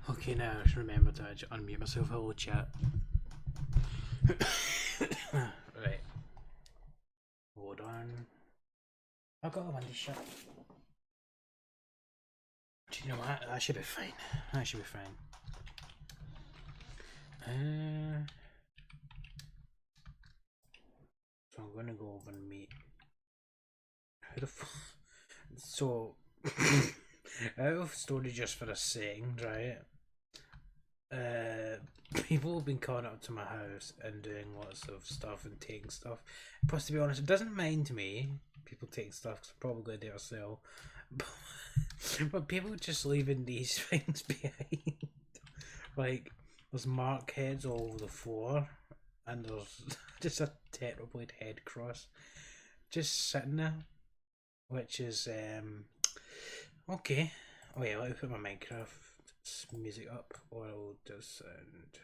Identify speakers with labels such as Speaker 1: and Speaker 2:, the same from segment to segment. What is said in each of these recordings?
Speaker 1: Okay, now I should remember to unmute myself. Hello, chat. Right. Hold on. I've got a window shut. Do you know what? That should be fine. That should be fine. So I'm gonna go over and meet. Who the So, out of story just for a second, right? People have been coming up to my house and doing lots of stuff and taking stuff. Plus, to be honest, it doesn't mind me. People taking stuff because I'm probably going to do it sell. But people just leaving these things behind. Like, there's mark heads all over the floor, and there's just a tetraploid head cross just sitting there, which is okay. Oh yeah, let me put my Minecraft music up, or it'll just sound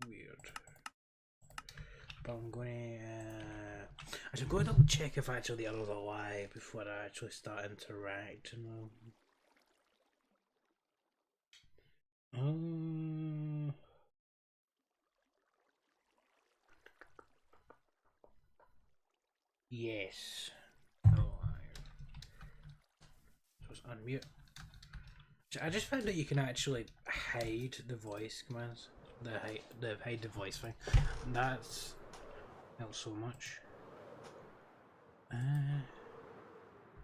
Speaker 1: weird. But I'm gonna I should go and double check if actually the others are live before I actually start interacting with them. Yes. Oh, so it's unmute. I just found that you can actually hide the voice commands. The hide the voice thing. And that's helps so much.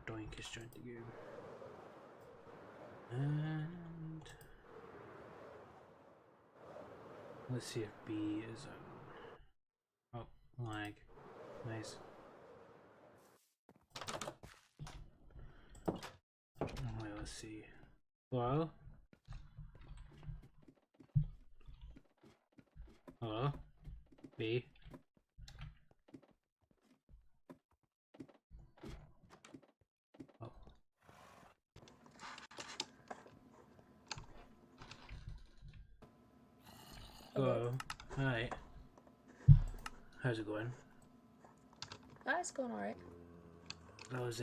Speaker 1: Doink is trying to go. And let's see if B is oh, lag. Nice. Alright, let's see. Hello? Hello? B? Oh. Hello. Hi. How's it going?
Speaker 2: It's going alright.
Speaker 1: I was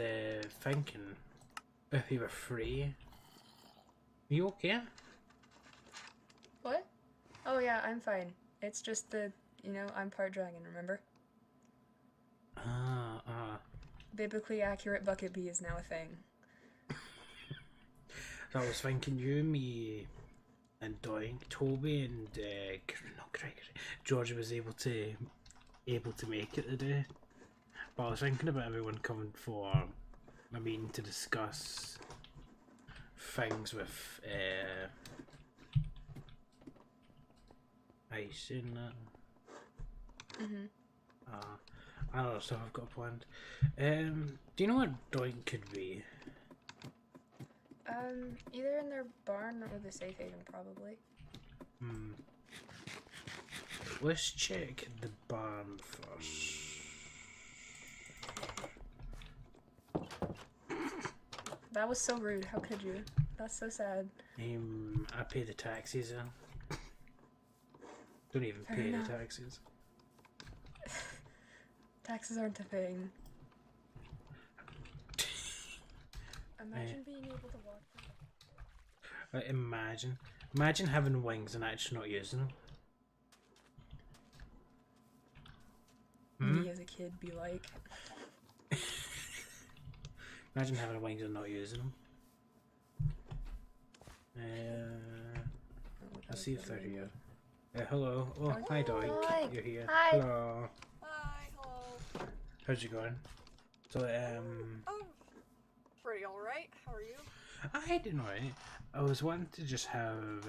Speaker 1: thinking if you were free. Are you okay?
Speaker 2: What? Oh yeah, I'm fine. It's just the, I'm part dragon, remember? Biblically accurate bucket bee is now a thing.
Speaker 1: So I was thinking you, me, and Doink, Toby, and not Gregory, George was able to make it today. But I was thinking about everyone coming for a meeting to discuss things with ice in that. I don't know stuff I've got planned. Do you know what Doink could be?
Speaker 2: Either in their barn or the safe haven, probably.
Speaker 1: Let's check the barn first.
Speaker 2: That was so rude. How could you? That's so sad.
Speaker 1: I pay the taxes. Don't even pay the taxes.
Speaker 2: Taxes aren't a thing. Imagine being able to walk.
Speaker 1: Imagine having wings and actually not using them.
Speaker 2: Me as a kid be like.
Speaker 1: Imagine having wings and not using them. Let's see if they're here. Hello. Oh, hi, Doink.
Speaker 2: Hi.
Speaker 1: You're here.
Speaker 2: Hi.
Speaker 1: Hello.
Speaker 3: Hi, hello.
Speaker 1: How's it going? So,
Speaker 3: Oh, pretty alright. How are you?
Speaker 1: I don't know. I was wanting to just have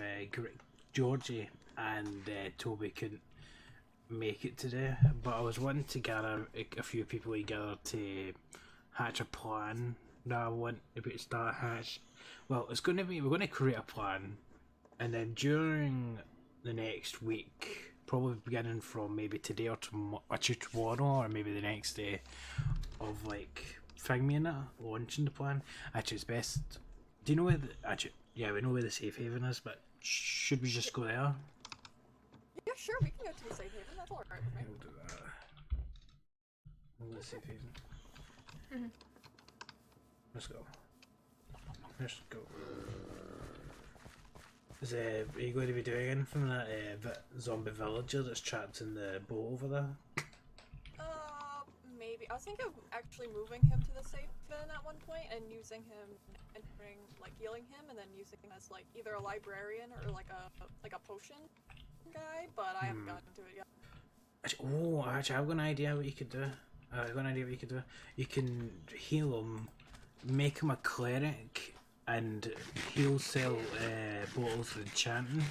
Speaker 1: Georgie and Toby couldn't make it today, but I was wanting to gather a few people together to hatch a plan that I want to start hatch. Well, it's going to be, we're going to create a plan, and then during the next week, probably beginning from maybe today or tomorrow, or maybe the next day, of like me and that launching the plan. Actually, it's best. Do you know where yeah, we know where the safe haven is, but should we just go there?
Speaker 3: Yeah, sure, we can go to the safe haven. That's alright with me.
Speaker 1: We'll do that. We'll go to the safe haven. Let's go. Let's go. Are you going to be doing anything from that zombie villager that's trapped in the boat over there?
Speaker 3: Maybe. I was thinking of actually moving him to the safe bin at one point and using him and healing him, and then using him as like either a librarian or like a potion guy. But I haven't gotten to it yet.
Speaker 1: Actually, I've got an idea what you could do. You can heal him, make him a cleric, and he'll sell bottles of enchanting,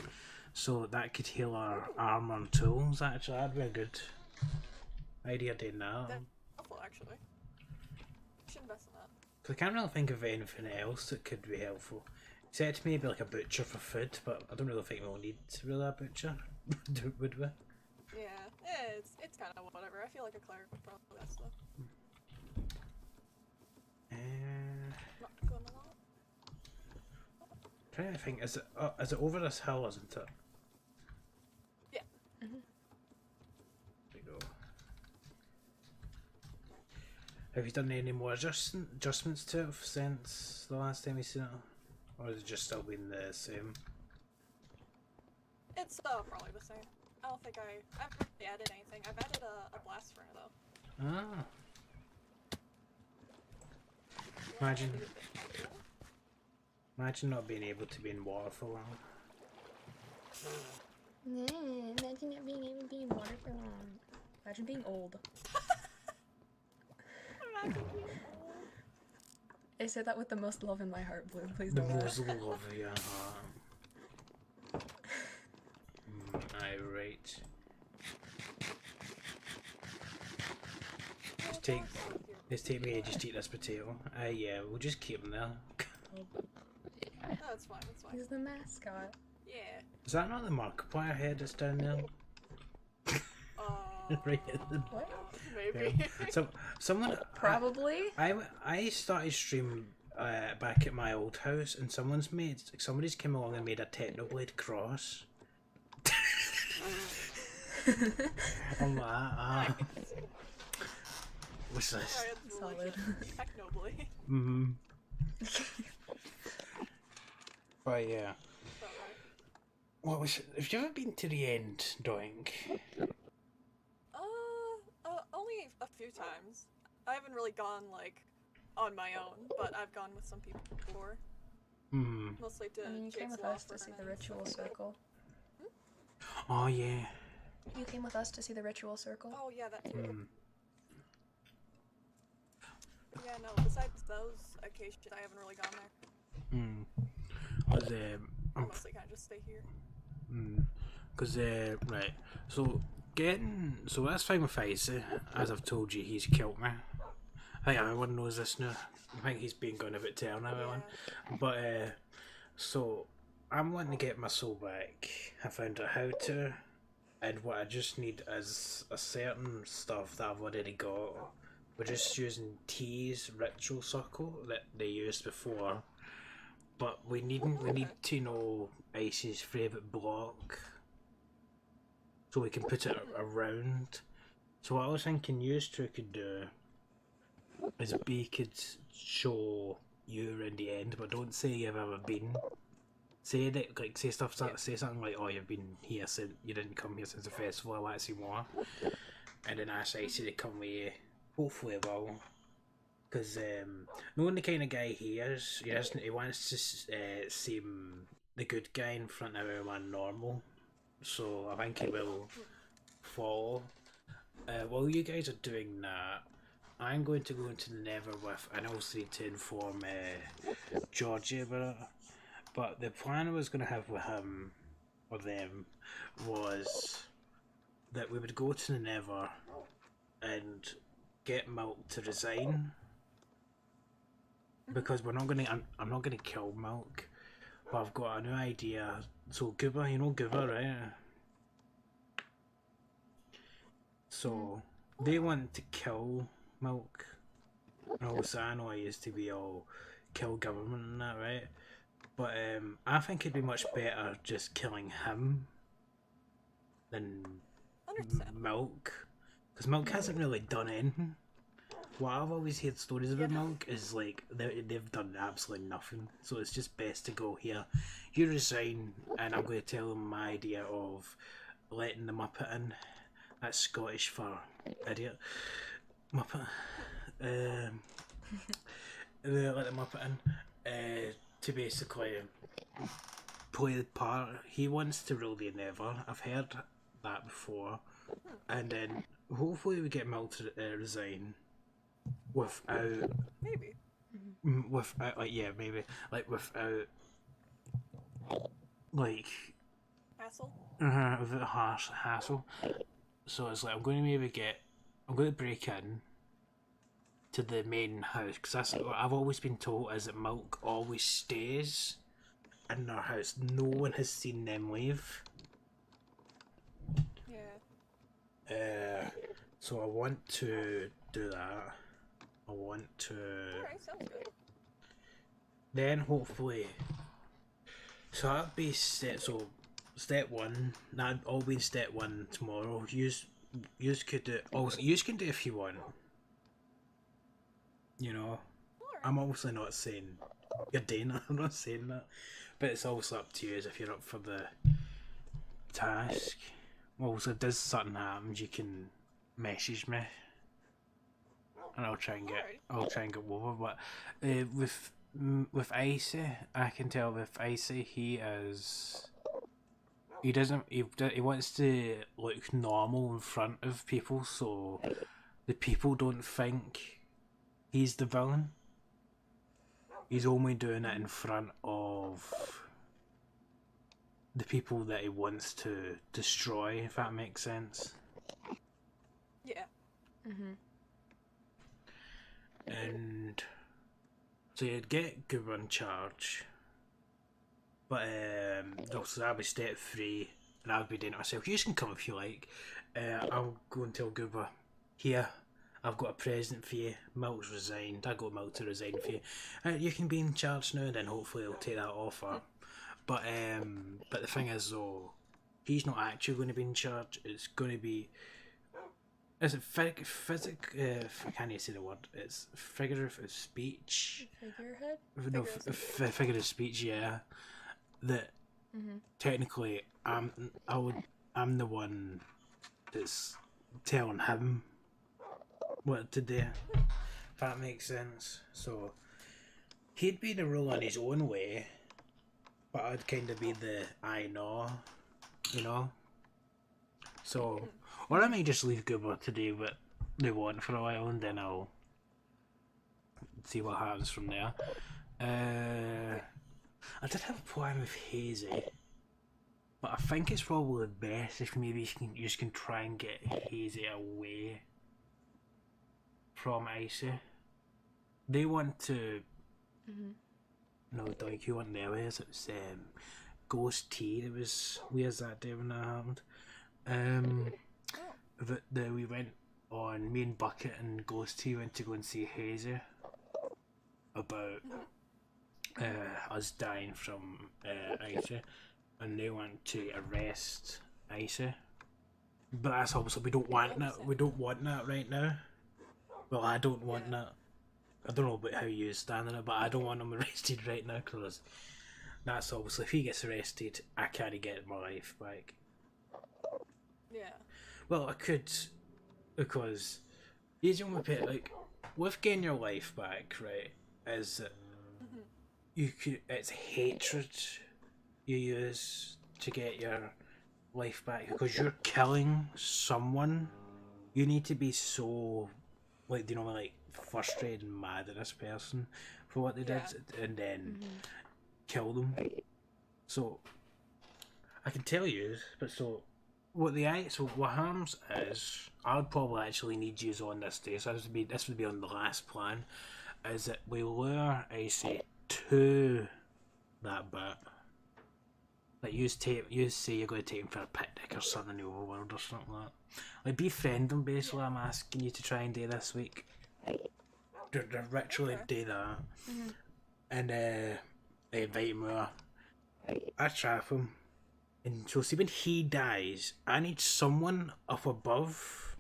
Speaker 1: so that could heal our armor and tools. Actually, that'd be a good idea doing that.
Speaker 3: That's helpful, actually. Should invest in that.
Speaker 1: Cause I can't really think of anything else that could be helpful. Except maybe like a butcher for food, but I don't really think we'll need really a butcher, would we?
Speaker 3: Yeah, it's kind of whatever. I feel like a cleric would probably do that stuff. Not going a lot.
Speaker 1: Trying to think, is it over this hill, isn't it?
Speaker 3: Yeah.
Speaker 1: There we go. Have you done any more adjustments to it since the last time you seen it? Or has it just still been the same?
Speaker 3: It's probably the same. I don't think I haven't really added anything. I've added a blast burner though.
Speaker 1: Ah. Imagine not being able to be in water for long.
Speaker 2: Imagine not being able to be in water for long. Imagine being old.
Speaker 3: Imagine being old.
Speaker 2: I said that with the most love in my heart, Blue. Please
Speaker 1: The
Speaker 2: don't laugh.
Speaker 1: most love of your heart. Aye, right. Just take me just eat this potato. Yeah, we'll just keep him there.
Speaker 3: No, that's fine. That's fine.
Speaker 2: He's the mascot.
Speaker 3: Yeah.
Speaker 1: Is that not the Markiplier head that's down there? Right at the
Speaker 2: What?
Speaker 3: Maybe.
Speaker 1: Yeah. So someone
Speaker 2: Probably.
Speaker 1: I started stream back at my old house, and somebody's came along and made a Technoblade cross. I'm like, what's this?
Speaker 2: Solid.
Speaker 3: Technoblade.
Speaker 1: But yeah. What was? Have you ever been to the end, Doink?
Speaker 3: Only a few times. I haven't really gone like on my own, but I've gone with some people before. Mostly to.
Speaker 2: I mean, you came with us to see the ritual circle.
Speaker 1: Oh yeah.
Speaker 2: You came with us to see the ritual circle.
Speaker 3: Oh yeah, that too. Yeah, no. Besides those occasions, I haven't really gone there. I mostly kind of just stay here.
Speaker 1: Because right, so that's fine with Icy. As I've told you, he's killed me. I think everyone knows this now. I think he's been going a bit telling everyone.
Speaker 3: Yeah.
Speaker 1: But so I'm wanting to get my soul back. I found out how to, and what I just need is a certain stuff that I've already got. We're just using T's ritual circle that they used before. But we need to know Icy's favourite block, so we can put it around. So what I was thinking you two could do is B could show you around the end, but don't say you've ever been. Say that, like, say something like, "Oh, you've been here since you didn't come here since the festival. I want to see more." And then ask Icy to come with you. Hopefully, it will. Because knowing the kind of guy he is, he wants to seem the good guy in front of everyone normal. So I think he will follow. While you guys are doing that, I'm going to go into the Nether with, and also need to inform Georgie about it. But the plan I was going to have with him, or them, was that we would go to the Nether and get Milk to resign. Because I'm not gonna kill Milk, but I've got a new idea. So Goober, you know Goober, right? So they want to kill Milk. And also I know I used to be all kill government and that, right? But I think it'd be much better just killing him than Milk, because Milk hasn't really done anything. what I've always heard stories about
Speaker 3: Yeah.
Speaker 1: Milk is like they've done absolutely nothing. So it's just best to go here. You resign, and I'm going to tell them my idea of letting the Muppet in. That's Scottish for idiot. Muppet. They let the Muppet in to basically play the part. He wants to rule the Never. I've heard that before. And then hopefully we get Milk to resign without
Speaker 3: Maybe.
Speaker 1: without maybe like without like
Speaker 3: Hassle.
Speaker 1: without harsh hassle. So it's like I'm going to break in to the main house because that's what I've always been told is that Milk always stays in their house. No one has seen them leave.
Speaker 3: Yeah.
Speaker 1: So I want to do that. I want to.
Speaker 3: Alright, sounds good.
Speaker 1: Then hopefully, so that'd be step one. That'd all be step one tomorrow. Use could do. Also, you can do if you want. You know,
Speaker 3: Alright.
Speaker 1: I'm obviously not saying you're doing that. I'm not saying that, but it's also up to you as if you're up for the task. Also, if there's something happens, you can message me, and I'll try and get over. But with Icy, I can tell with Icy he wants to look normal in front of people, so the people don't think he's the villain. He's only doing it in front of the people that he wants to destroy, if that makes sense.
Speaker 3: Yeah.
Speaker 1: And so you'd get Goober in charge, but also that'll be step 3, and I'll be doing it myself. You can come if you like. I'll go and tell Goober, here, I've got a present for you. Milk's resigned. I got Milk to resign for you. You can be in charge now, and then hopefully he'll take that offer. But the thing is though, he's not actually going to be in charge. It's going to be. Is it I can't even say the word. It's figurative speech.
Speaker 2: Figurehead?
Speaker 1: No, figure of speech. Yeah, that technically I'm the one that's telling him what to do. If that makes sense. So he'd be the rule in his own way, but I'd kind of be the I know, you know. So. Or I might just leave Goober to do what they want for a while, and then I'll see what happens from there. I did have a plan with Hazy, but I think it's probably best if maybe you can try and get Hazy away from Icy. They want to. No, Doink, you weren't there. It was Ghost Tea that was weird that day when that happened. That we went on, me and Bucket and Ghost Tea went to go and see Hazy about us dying from Icy, and they want to arrest Icy. But that's obviously we don't want that. We don't want that right now. Well, I don't want that. I don't know about how you stand on it, but I don't want him arrested right now because that's obviously if he gets arrested, I can't get my life back.
Speaker 3: Yeah.
Speaker 1: Well, I could, because he's the only bit like with getting your life back, right? Is that it's hatred you use to get your life back because you're killing someone. You need to be so like frustrated and mad at this person for what they did, and then kill them. So I can tell you, but what happens is I'd probably actually need you on this day, so this would be on the last plan, is that we lure Icy to that bit. Like you say you're going to take him for a picnic or something in the overworld or something like that. Like befriend him basically. I'm asking you to try and do this week. Literally do that, and I invite him over. I trap him. And so see when he dies, I need someone up above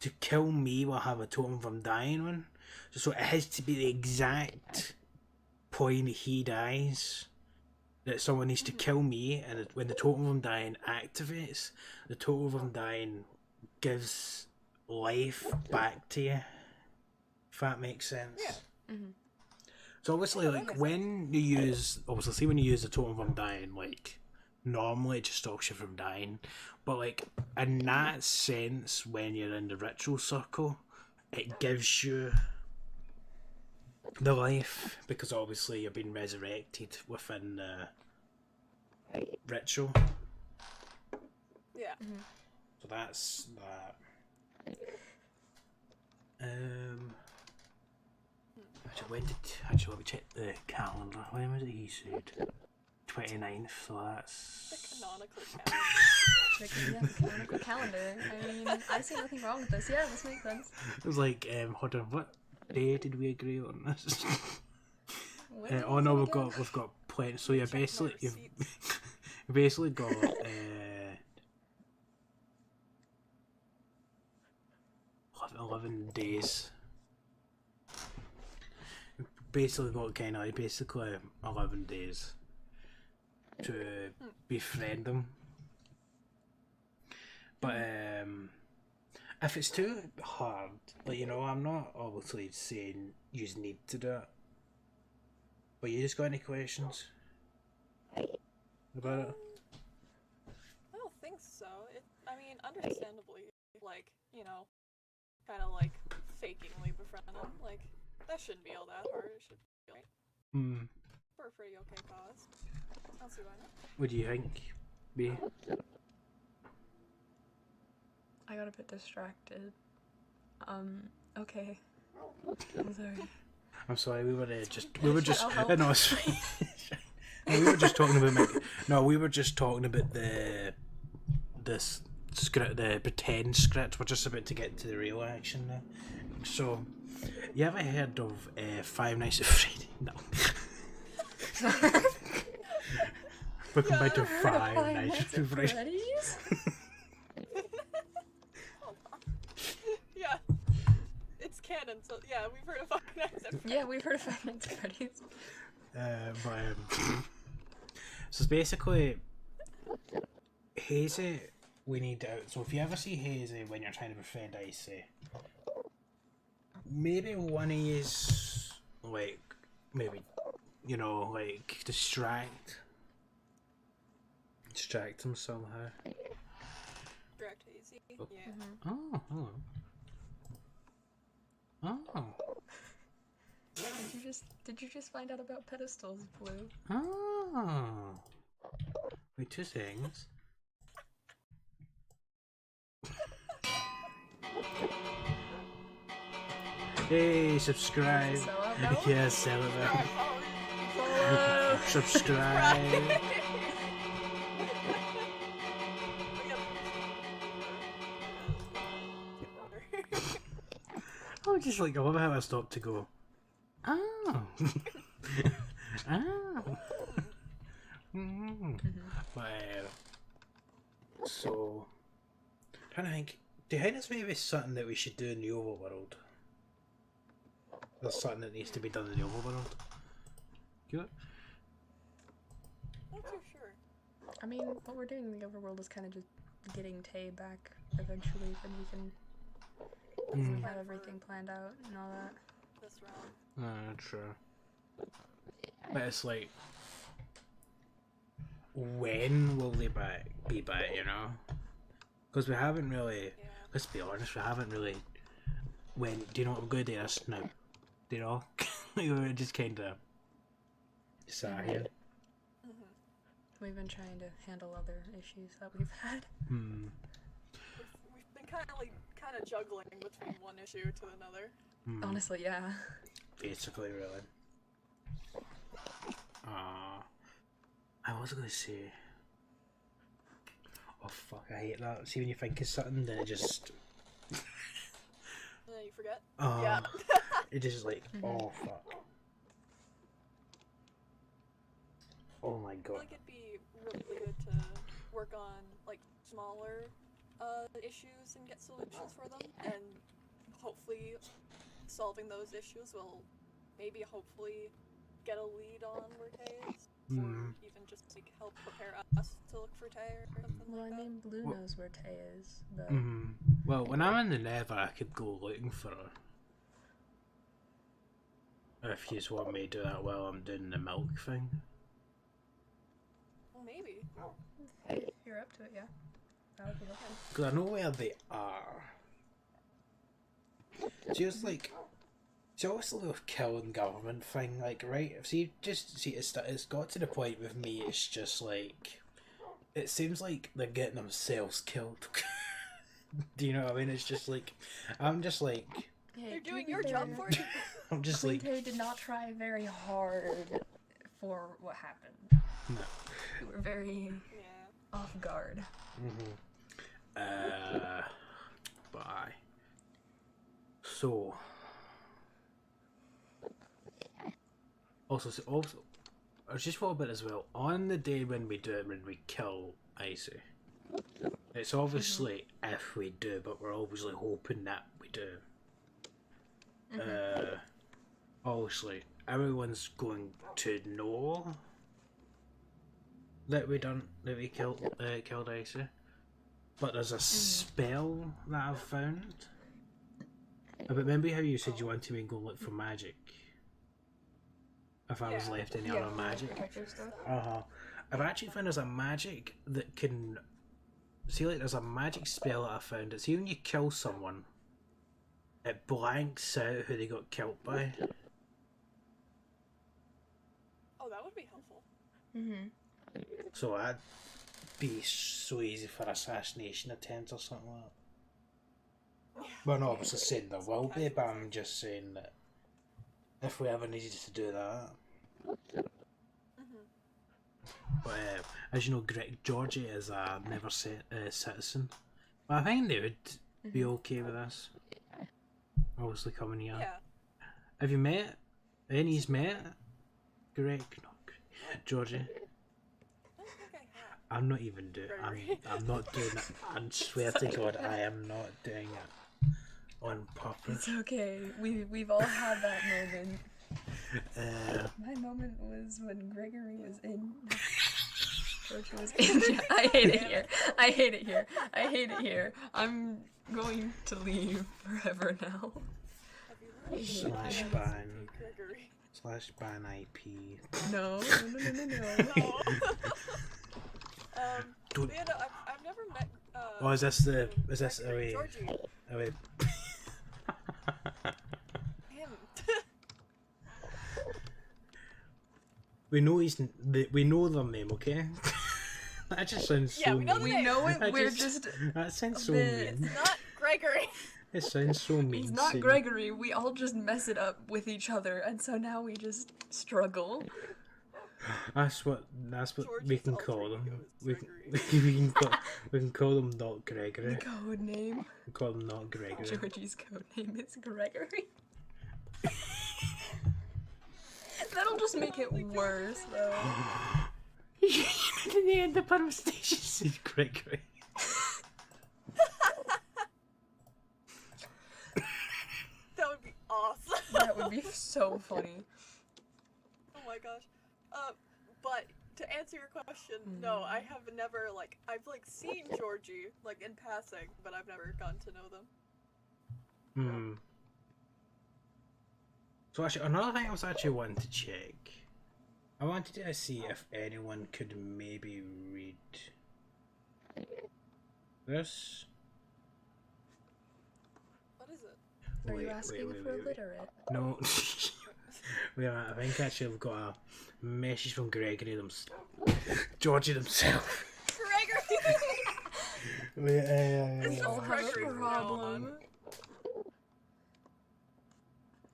Speaker 1: to kill me will have a totem from dying one. So it has to be the exact point he dies that someone needs to kill me, and when the totem from dying activates, the totem from dying gives life back to you. If that makes sense.
Speaker 3: Yeah.
Speaker 2: Mm-hmm.
Speaker 1: So obviously, like when you use, obviously, see when you use the totem from dying, like normally it just stops you from dying, but like in that sense, when you're in the ritual circle, it gives you the life because obviously you're being resurrected within the ritual.
Speaker 3: Yeah.
Speaker 2: Mm-hmm.
Speaker 1: So that's that. Actually, let me check the calendar. When was it he said? 29th, so that's...
Speaker 3: The canonical calendar.
Speaker 2: Yeah, the canonical calendar. I mean, I see nothing wrong with this. Yeah, this makes sense.
Speaker 1: It was like, hold on, what day did we agree on this?
Speaker 2: When
Speaker 1: Oh
Speaker 2: is
Speaker 1: no,
Speaker 2: it
Speaker 1: we've
Speaker 2: again?
Speaker 1: got plenty. So you
Speaker 3: Check my
Speaker 1: basically, you've
Speaker 3: receipts.
Speaker 1: you basically got 11 days. Basically got kind of basically 11 days to befriend them. But if it's too hard, like, you know, I'm not obviously saying you need to do it. But you just got any questions about it?
Speaker 3: I don't think so. I mean, understandably, like, you know, kind of like fakingly befriend him. Like, that shouldn't be all that hard. It should be right.
Speaker 1: Hmm.
Speaker 3: For a pretty okay cause. I don't see why not.
Speaker 1: What do you think, B?
Speaker 2: I got a bit distracted. Okay. I'm sorry.
Speaker 1: I'm sorry, we were just
Speaker 2: I'll help.
Speaker 1: no, it's fine. No, we were just talking about we were just talking about this script, the pretend script. We're just about to get to the real action now. So, you ever heard of Five Nights at Freddy? No. Welcome back to Five Nights at Freddy.
Speaker 2: Freddy's?
Speaker 3: Yeah. It's canon, so yeah, we've heard of Five Nights at Freddy's.
Speaker 2: Yeah, we've heard of Five Nights at Freddy's.
Speaker 1: So it's basically Hazy. We need out. So if you ever see Hazy when you're trying to befriend Icy, maybe one of yous, like, maybe, you know, like distract him somehow.
Speaker 3: Direct Hazy.
Speaker 1: Oh.
Speaker 3: Yeah.
Speaker 2: Mm-hmm.
Speaker 1: Oh, hello. Oh.
Speaker 2: Did you just find out about pedestals, Blue?
Speaker 1: Oh. Wait, two things. Hey, subscribe.
Speaker 2: Sell out now?
Speaker 1: Yeah, sell it out.
Speaker 2: Follow!
Speaker 1: Subscribe. Oh, just like, I love how I stopped to go. Oh. Oh. But, so, trying to think, do you think it's maybe something that we should do in the overworld? There's something that needs to be done in the overworld? Good.
Speaker 3: Not too sure.
Speaker 2: I mean, what we're doing in the overworld is kind of just getting Tay back eventually, then we can we have everything planned out and all that.
Speaker 3: This round.
Speaker 1: True. But it's like, when will they be back, you know? Because we haven't really,
Speaker 3: Yeah.
Speaker 1: let's be honest, we haven't really, do you know what we're going to do this now? Do you know? We were just kind of sat here.
Speaker 2: We've been trying to handle other issues that we've had.
Speaker 1: Hmm.
Speaker 3: We've been kind of juggling between one issue to another.
Speaker 2: Honestly, yeah.
Speaker 1: Basically, really. I was going to say, oh fuck, I hate that. See when you think of something, then it just,
Speaker 3: And then you forget.
Speaker 1: oh,
Speaker 3: Yeah.
Speaker 1: it just like, oh fuck. Oh my
Speaker 3: I feel
Speaker 1: god.
Speaker 3: like it'd be really good to work on like smaller issues and get solutions for them, and hopefully solving those issues will maybe hopefully get a lead on where Tay is, or even just like help prepare us to look for Tay or something
Speaker 2: Well,
Speaker 3: like
Speaker 2: I
Speaker 3: that.
Speaker 2: mean, Blue knows where Tay is, but
Speaker 1: Well, when I'm in the Nether, I could go looking for her. If you just want me to do that while I'm doing the milk thing.
Speaker 3: Well, maybe.
Speaker 2: if you're up to it, yeah. That would be helpful.
Speaker 1: Because I know where they are. Just like, it's always a little killing government thing, like, right? See, it's got to the point with me, it's just like, it seems like they're getting themselves killed. Do you know what I mean? It's just like, I'm just like...
Speaker 2: Hey,
Speaker 3: You're doing your job for you.
Speaker 1: I'm just like...
Speaker 2: Tay did not try very hard for what happened.
Speaker 1: No.
Speaker 2: We were very off guard.
Speaker 1: Bye. So... Also, I was just thought about it as well, on the day when we do it, when we kill Icy, it's obviously if we do, but we're obviously hoping that we do. Obviously, everyone's going to know that we killed Icy, but there's a spell that I've found. But remember how you said you wanted me to go look for magic? If I was left any other magic. I've actually found there's a magic that can... See, like, there's a magic spell that I found. It's when you kill someone, it blanks out who they got killed by.
Speaker 3: Oh, that would be helpful.
Speaker 1: So that'd be so easy for assassination attempts or something like that. Well, no, I was just saying there will be, but I'm just saying that if we ever needed to do that. But as you know, Georgia is a never citizen. But I think they would be okay with us. Obviously coming here.
Speaker 3: Yeah.
Speaker 1: Have you met? Any's met? Georgia.
Speaker 3: I don't think I have.
Speaker 1: I'm not even doing. I'm not doing it. I swear to God, I am not doing it on purpose.
Speaker 2: It's okay. We've all had that moment. My moment was when Gregory was in. Georgia was in. I hate it here. I hate it here. I hate it here. I'm going to leave forever now.
Speaker 1: Slash ban IP.
Speaker 2: No.
Speaker 1: Don't.
Speaker 3: Yeah, no, I've never met.
Speaker 1: Oh, is this
Speaker 3: Georgie.
Speaker 1: Away.
Speaker 3: Him.
Speaker 1: We know their name, okay? That just sounds so
Speaker 3: we know
Speaker 1: mean.
Speaker 3: the
Speaker 2: We
Speaker 3: name.
Speaker 2: know it. We're just.
Speaker 1: That sounds so
Speaker 2: bit-
Speaker 1: mean.
Speaker 3: It's not Gregory.
Speaker 1: It sounds so mean.
Speaker 2: It's not
Speaker 1: saying-
Speaker 2: Gregory. We all just mess it up with each other, and so now we just struggle.
Speaker 1: That's what we
Speaker 3: Georgie's
Speaker 1: can
Speaker 3: alter
Speaker 1: call them.
Speaker 3: ego is
Speaker 1: We
Speaker 3: Gregory.
Speaker 1: can call them not Gregory.
Speaker 2: The code name.
Speaker 1: We call them not Gregory.
Speaker 2: Georgie's code name is Gregory. That'll just make it worse, though.
Speaker 1: In the end, the bottom station said Gregory.
Speaker 3: That would be awesome.
Speaker 2: That would be so funny.
Speaker 3: Oh my gosh. But to answer your question, no, I have never I've seen Georgie in passing, but I've never gotten to know them.
Speaker 1: So actually, another thing I was actually wanting to check. I wanted to see if anyone could maybe read this.
Speaker 3: What is it?
Speaker 2: Are you asking for illiterate?
Speaker 1: No. Wait a minute, I think actually I've got a message from Gregory Georgie himself.
Speaker 3: Gregory!
Speaker 1: Wait,
Speaker 3: It's
Speaker 2: I'll
Speaker 3: just
Speaker 2: have a
Speaker 3: Gregory from now
Speaker 2: problem.
Speaker 3: on.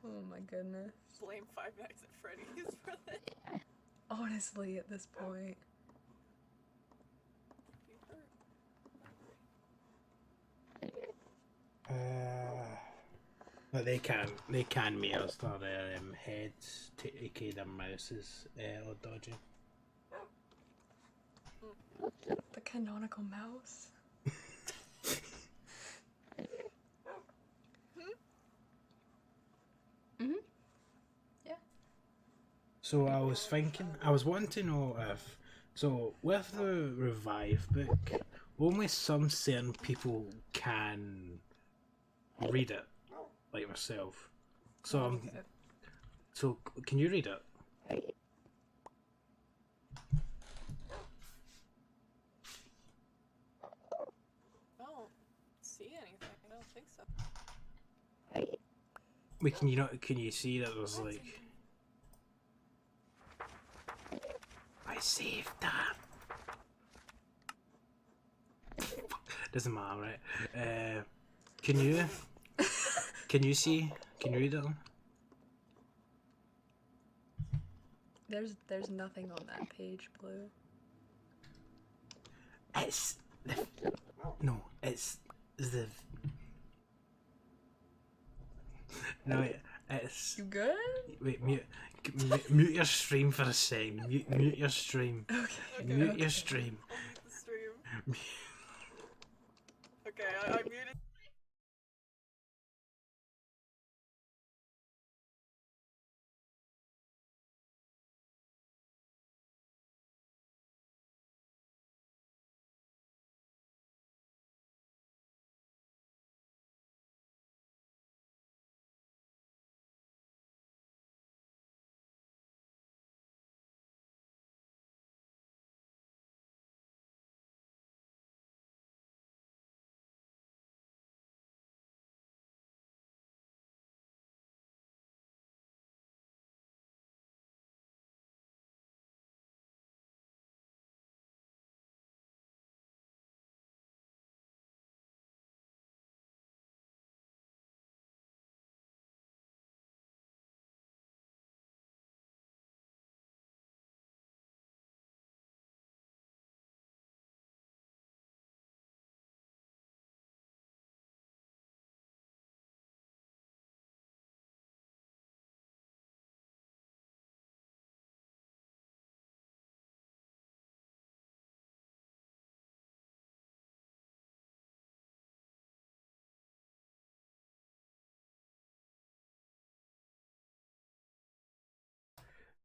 Speaker 2: Oh my goodness.
Speaker 3: Blame Five Nights at Freddy's for this.
Speaker 2: Honestly, at this point.
Speaker 1: But they can mail start heads, aka their mouses, or dodgy.
Speaker 2: The canonical mouse.
Speaker 1: So I was thinking, I was wanting to know if, so with the Revive book, only some certain people can read it, like myself. So
Speaker 2: Okay.
Speaker 1: so can you read it?
Speaker 3: I don't see anything. I don't think so.
Speaker 1: Wait, can you not? Can you see that there's like? I saved that. Doesn't matter, right? Can you? Can you see? Can you read it?
Speaker 2: There's nothing on that page, Blue.
Speaker 1: It's the no. It's the no. It's
Speaker 2: You good?
Speaker 1: wait. Mute your stream for a second. Mute your stream.
Speaker 2: Okay.
Speaker 1: Mute your stream.
Speaker 3: I'll mute the stream. Okay, I muted.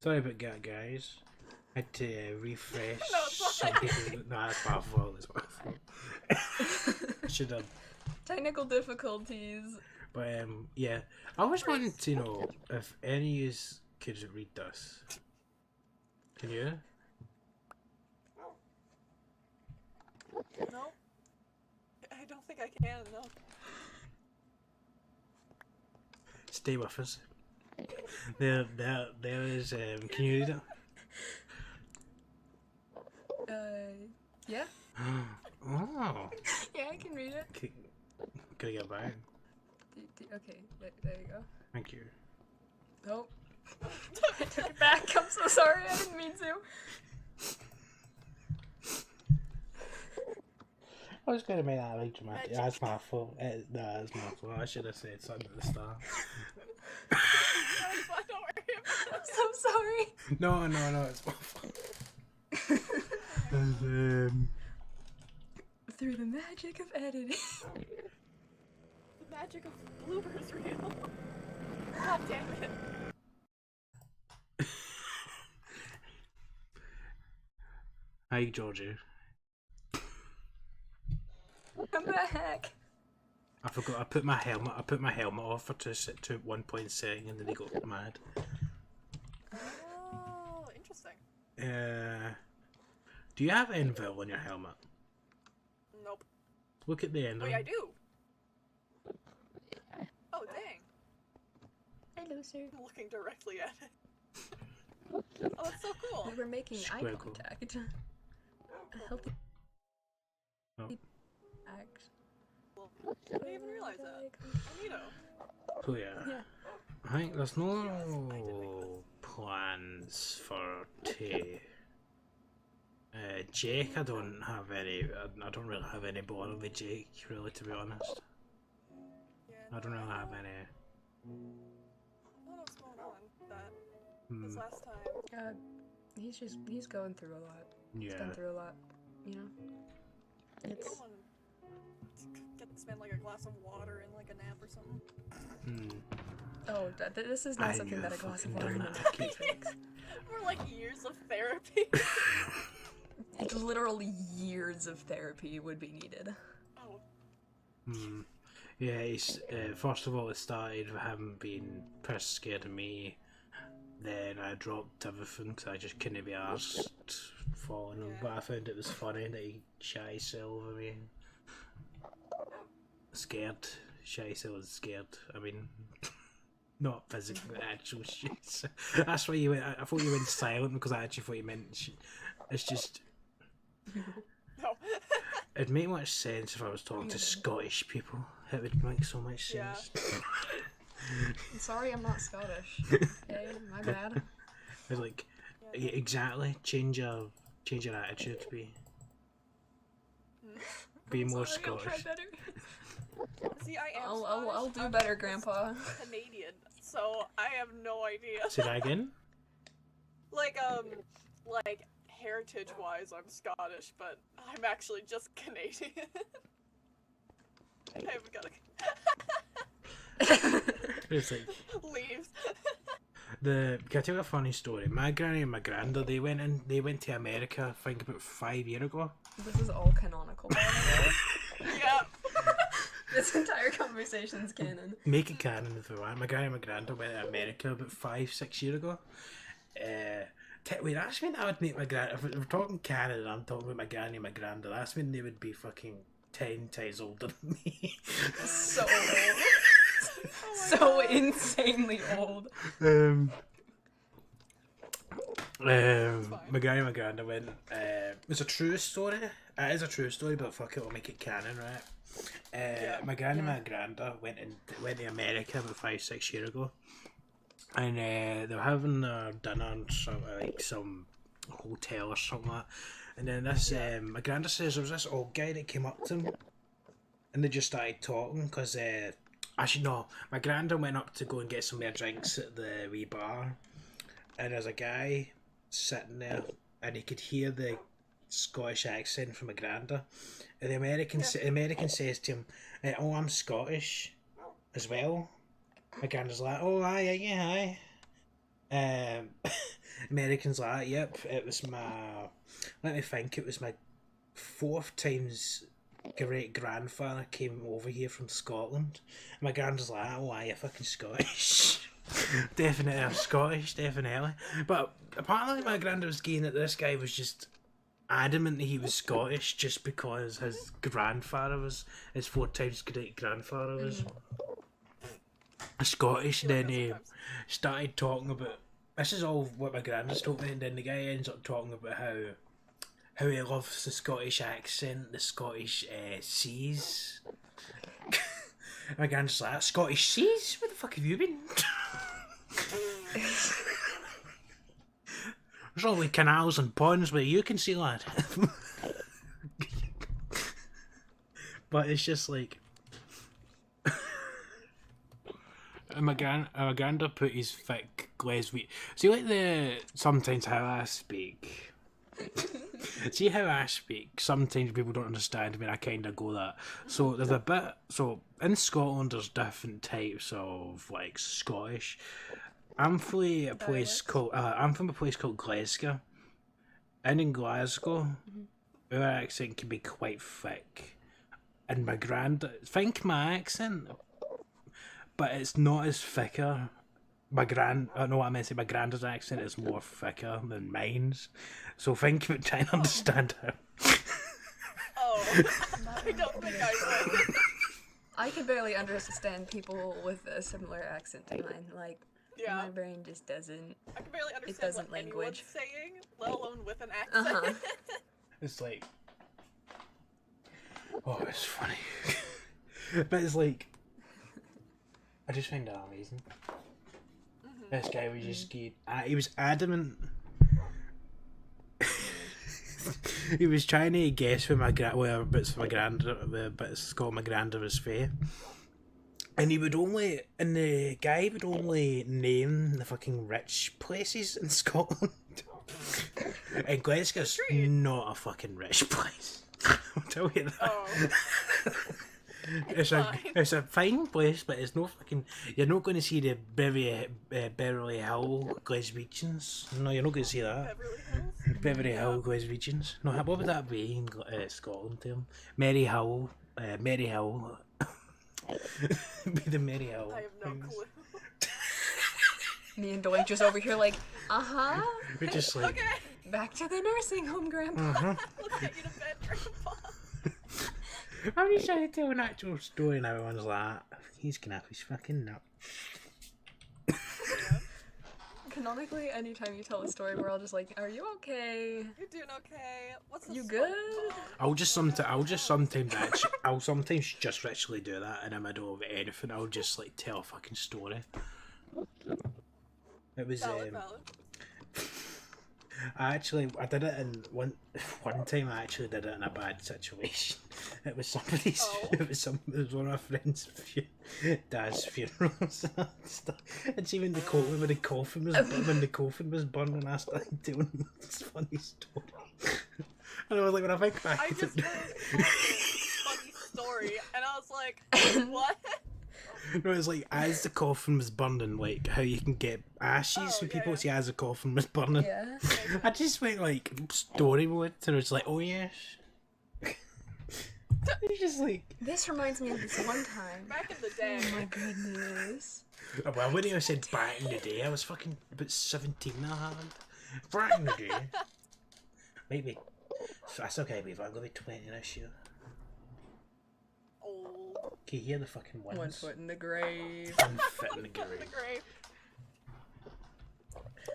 Speaker 1: Sorry about that, guys. I had to refresh.
Speaker 3: No, it's
Speaker 1: some
Speaker 3: fine.
Speaker 1: people. No, that's my fault. That's my fault. I should have.
Speaker 2: Technical difficulties.
Speaker 1: But yeah. I always wanted to know if any of you could read this. Can you?
Speaker 3: No. I don't think I can. No.
Speaker 1: Stay with us. There is. Can you read it?
Speaker 2: Yeah.
Speaker 1: Oh.
Speaker 2: Yeah, I can read it.
Speaker 1: Okay. Gotta get back.
Speaker 2: Okay, there you go.
Speaker 1: Thank you.
Speaker 2: Nope. I took it back. I'm so sorry. I didn't mean to.
Speaker 1: I was gonna make that like dramatic. That's my fault. That's my fault. I should have said something at the start.
Speaker 3: It's fine, don't worry about
Speaker 2: I'm so sorry.
Speaker 1: No, it's my fault. And,
Speaker 2: Through the magic of editing.
Speaker 3: The magic of bloopers reel. God damn it.
Speaker 1: Hi, Georgie.
Speaker 2: I'm back.
Speaker 1: I forgot. I put my helmet off for to 1 point second, and then he got mad.
Speaker 3: Oh, interesting.
Speaker 1: Do you have Envil on your helmet?
Speaker 3: Nope.
Speaker 1: Look at the end.
Speaker 3: Wait, I do. Oh, dang.
Speaker 2: Hello, sir.
Speaker 3: I'm looking directly at it. Oh, that's so cool.
Speaker 2: We were making eye
Speaker 1: Square cool.
Speaker 2: contact. A healthy
Speaker 1: Oh.
Speaker 2: act.
Speaker 3: I didn't even realize that. Oh, neato.
Speaker 1: Oh yeah.
Speaker 2: Yeah.
Speaker 1: I think there's no plans for to. Jake, I don't have any. I don't really have any bother with Jake, really, to be honest.
Speaker 3: Yeah,
Speaker 1: I don't really have any.
Speaker 3: I don't know what's going on with that. This
Speaker 1: Hmm,
Speaker 3: last time.
Speaker 2: He's going through a lot. He's
Speaker 1: yeah.
Speaker 2: gone through a lot, you know? It's
Speaker 3: Someone gets this man like a glass of water and like a nap or something.
Speaker 2: Oh, this is not
Speaker 1: I
Speaker 2: something
Speaker 1: knew
Speaker 2: that a
Speaker 1: I
Speaker 2: glass of
Speaker 1: fucking
Speaker 2: water
Speaker 1: done
Speaker 2: and a
Speaker 1: that.
Speaker 2: nap can fix.
Speaker 3: Or like years of therapy.
Speaker 2: It's literally years of therapy would be needed.
Speaker 3: Oh.
Speaker 1: Yeah, it's, first of all, it started with him being pissed scared of me. Then I dropped everything because I just couldn't be arsed following him.
Speaker 3: Yeah.
Speaker 1: But I found it was funny that he shat himself over me. Scared. Shat himself was scared. I mean, not physically, actual shit. That's why you went. I thought you went silent because I actually thought you meant. It's just.
Speaker 3: No.
Speaker 1: It'd make much sense if I was talking to Scottish people. It would make so much sense.
Speaker 3: Yeah.
Speaker 2: I'm sorry I'm not Scottish. Okay, my bad.
Speaker 1: It's like, yeah, exactly. Change your attitude to be more
Speaker 2: Sorry, I'll try
Speaker 1: Scottish.
Speaker 3: better. See, I am
Speaker 2: I'll
Speaker 3: Scottish,
Speaker 2: do
Speaker 3: I'm
Speaker 2: better,
Speaker 3: just
Speaker 2: Grandpa.
Speaker 3: Canadian, so I have no idea.
Speaker 1: Say that again.
Speaker 3: Like heritage-wise, I'm Scottish, but I'm actually just Canadian. I haven't got
Speaker 1: It's like
Speaker 3: leaves.
Speaker 1: can I tell you a funny story? My granny and my granda, they went to America, I think about 5 years ago.
Speaker 2: This is all canonical, by the way.
Speaker 3: Yeah.
Speaker 2: This entire conversation's canon.
Speaker 1: Make it canon if you want. My granny and my granda went to America about 5-6 years ago. Wait, that's when I would make my grand. If we're talking Canada, I'm talking about my granny and my granda. That's when they would be fucking 10 times older than me.
Speaker 2: So old. So insanely old.
Speaker 1: My granny and my granda went. It's a true story. It is a true story, but fuck it, we'll make it canon, right? My granny and my granda went to America about 5-6 years ago. And they were having dinner in some hotel or something like that. And then this, my granda says there was this old guy that came up to him. And they just started talking because, actually no, my granda went up to go and get some more drinks at the wee bar. And there's a guy sitting there and he could hear the Scottish accent from my granda. And the American says to him, oh, I'm Scottish as well. My granda's like, oh, aye. American's like, yep, it was let me think, it was my 4th time's great grandfather came over here from Scotland. And my granda's like, oh, aye, you're fucking Scottish. Definitely, I'm Scottish, definitely. But apparently my granda was saying that this guy was just adamant that he was Scottish just because his grandfather was, his 4 times great grandfather was Scottish. Then he started talking about, this is all what my granda's told me, and then the guy ends up talking about how he loves the Scottish accent, the Scottish seas. My granda's like, Scottish seas? Where the fuck have you been? There's only canals and ponds where you can see, lad. But it's just like, my granda put his thick glaze wheat. See, like sometimes how I speak. See how I speak. Sometimes people don't understand me. I kind of go that. So there's a bit. So in Scotland, there's different types of like Scottish. I'm from a place called Glasgow, and in Glasgow, our accent can be quite thick. And my think my accent, but it's not as thicker. I know what I meant to say. My granda's accent is more thicker than mine's. So think about trying to understand how.
Speaker 3: Oh, I don't think I would.
Speaker 2: I can barely understand people with a similar accent to mine. Like,
Speaker 3: Yeah.
Speaker 2: my brain just doesn't.
Speaker 3: I can barely understand
Speaker 2: doesn't
Speaker 3: what anyone's
Speaker 2: language.
Speaker 3: saying, let alone with an accent.
Speaker 2: Uh-huh.
Speaker 1: It's like, oh, it's funny. But it's like, I just find that amazing. This guy was just he was adamant. He was trying to guess where bits of my granda was fair. And the guy would only name the fucking rich places in Scotland. And Glasgow's not a fucking rich place. I'll tell you that.
Speaker 3: Oh.
Speaker 1: It's a fine place, but it's no fucking. You're not going to see the Beverly Hill Glaswegians. No, you're not going to see that.
Speaker 3: Beverly Hills?
Speaker 1: Beverly Hill Glaswegians. No, what would that be in Scotland term? Mary Hill. Mary Hill. Be the Mary Hill.
Speaker 3: I have no clue.
Speaker 2: Me and Doink just over here like,
Speaker 1: We're just like.
Speaker 3: Okay,
Speaker 2: back to the nursing home, Grandpa.
Speaker 3: let's get you to bed, Grandpa.
Speaker 1: I'm just trying to tell an actual story and everyone's like, he's gonna have his fucking nut.
Speaker 2: Canonically, anytime you tell a story, we're all just like, "Are you okay?
Speaker 3: You're doing okay. What's the
Speaker 2: You
Speaker 3: smoke
Speaker 2: good?"
Speaker 3: bomb?
Speaker 1: I'll sometimes just literally do that in the middle of anything. I'll just like tell a fucking story. It was
Speaker 3: Valid.
Speaker 1: I did it in one time. I actually did it in a bad situation. It was somebody's.
Speaker 3: Oh.
Speaker 1: It was one of my friends' dad's funerals and stuff. And see when the coffin was burning, I started telling this funny story. And I was like, when I think back,
Speaker 3: I just heard a funny story, and I was like, what?
Speaker 1: no, it's like as the coffin was burning, like how you can get ashes when people see as the coffin was burning.
Speaker 2: Yeah.
Speaker 1: I just went like story mode, and it was like, oh yes. It's just like.
Speaker 2: This reminds me of this one time.
Speaker 3: Back in the day.
Speaker 2: Oh my goodness.
Speaker 1: Well, I wouldn't have said back in the day. I was fucking about 17 and a half. Back in the day. Maybe. So that's okay, we've got to be 20 this year.
Speaker 3: Old.
Speaker 1: Can you hear the fucking winds?
Speaker 2: 1 foot in the grave.
Speaker 1: One foot in the
Speaker 3: Foot in
Speaker 1: grave.
Speaker 3: the grave.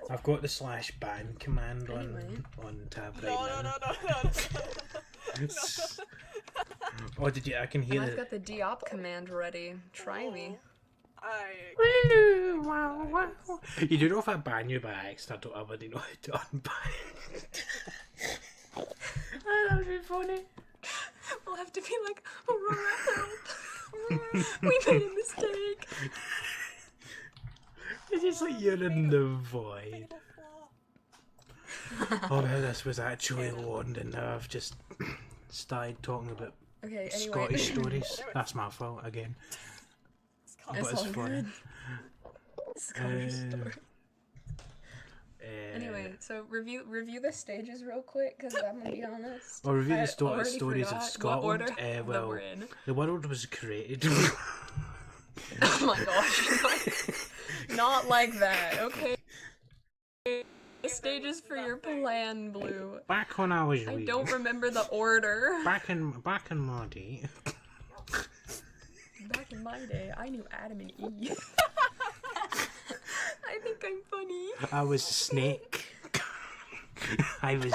Speaker 1: I've got the /ban command
Speaker 2: Anyway.
Speaker 1: on tab right
Speaker 3: No,
Speaker 1: now.
Speaker 3: no.
Speaker 1: Oh, did you? I can hear
Speaker 2: I've
Speaker 1: the.
Speaker 2: got the deop command ready. Try me.
Speaker 1: Hello, wow, wow. You do know if I ban you by accident, I don't already know how to unban. Oh, that would be funny.
Speaker 2: We'll have to be like, Aurora, help. We made a mistake.
Speaker 1: It's just like you're in the void. Oh, well, this was actually London. Now I've just started talking about
Speaker 2: Okay, anyway.
Speaker 1: Scottish stories. That's my fault again. But
Speaker 2: It's
Speaker 1: it's
Speaker 2: all
Speaker 1: funny.
Speaker 2: good. Scottish story.
Speaker 1: Uh,
Speaker 2: Anyway, so review the stages real quick, because I'm gonna be honest.
Speaker 1: I'll review
Speaker 2: I
Speaker 1: the
Speaker 2: already
Speaker 1: stories of
Speaker 2: forgot
Speaker 1: Scotland.
Speaker 2: what order that
Speaker 1: Well,
Speaker 2: we're in.
Speaker 1: the world was created.
Speaker 2: Oh my gosh. Not like that, okay? Stages for your plan, Blue.
Speaker 1: Back when I was
Speaker 2: I
Speaker 1: wee.
Speaker 2: don't remember the order.
Speaker 1: Back in my day.
Speaker 2: Back in my day, I knew Adam and Eve. I think I'm funny.
Speaker 1: I was a snake. I was.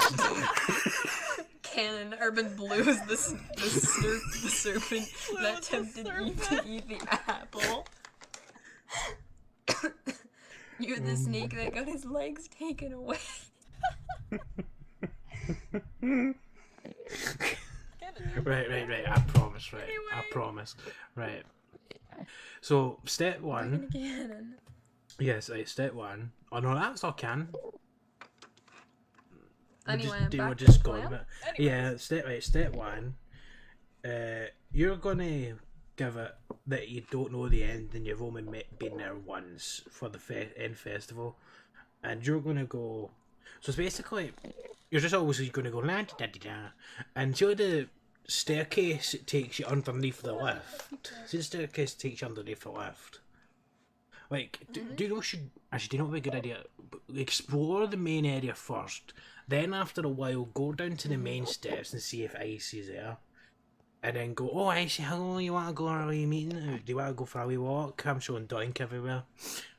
Speaker 2: Canon Urban Blues, the serpent
Speaker 3: Blue
Speaker 2: that
Speaker 3: was the
Speaker 2: tempted Eve to
Speaker 3: serpent.
Speaker 2: eat the apple. You're the snake that got his legs taken away.
Speaker 1: Right. I promise. Right. I
Speaker 2: Anyway.
Speaker 1: promise. Right. So step
Speaker 2: Back
Speaker 1: one.
Speaker 2: in the canon.
Speaker 1: Yes. Right, step one. Oh no, that's not canon.
Speaker 2: Anyway,
Speaker 1: we're
Speaker 2: back
Speaker 1: just
Speaker 2: to the
Speaker 1: going
Speaker 2: plan.
Speaker 1: with it. Yeah. Step one. You're gonna give it that you don't know the end, and you've only been there once for the end festival, and you're gonna go. So it's basically, you're just always gonna go la da da da, and see the staircase it takes you underneath the lift. See the staircase takes you underneath the lift. Like, do you know? Do you know what would be a good idea? Explore the main area first. Then after a while, go down to the main steps and see if Icy's there. And then go, oh, Icy, hello, you want to go on a wee meeting? Do you want to go for a wee walk? I'm showing Doink everywhere.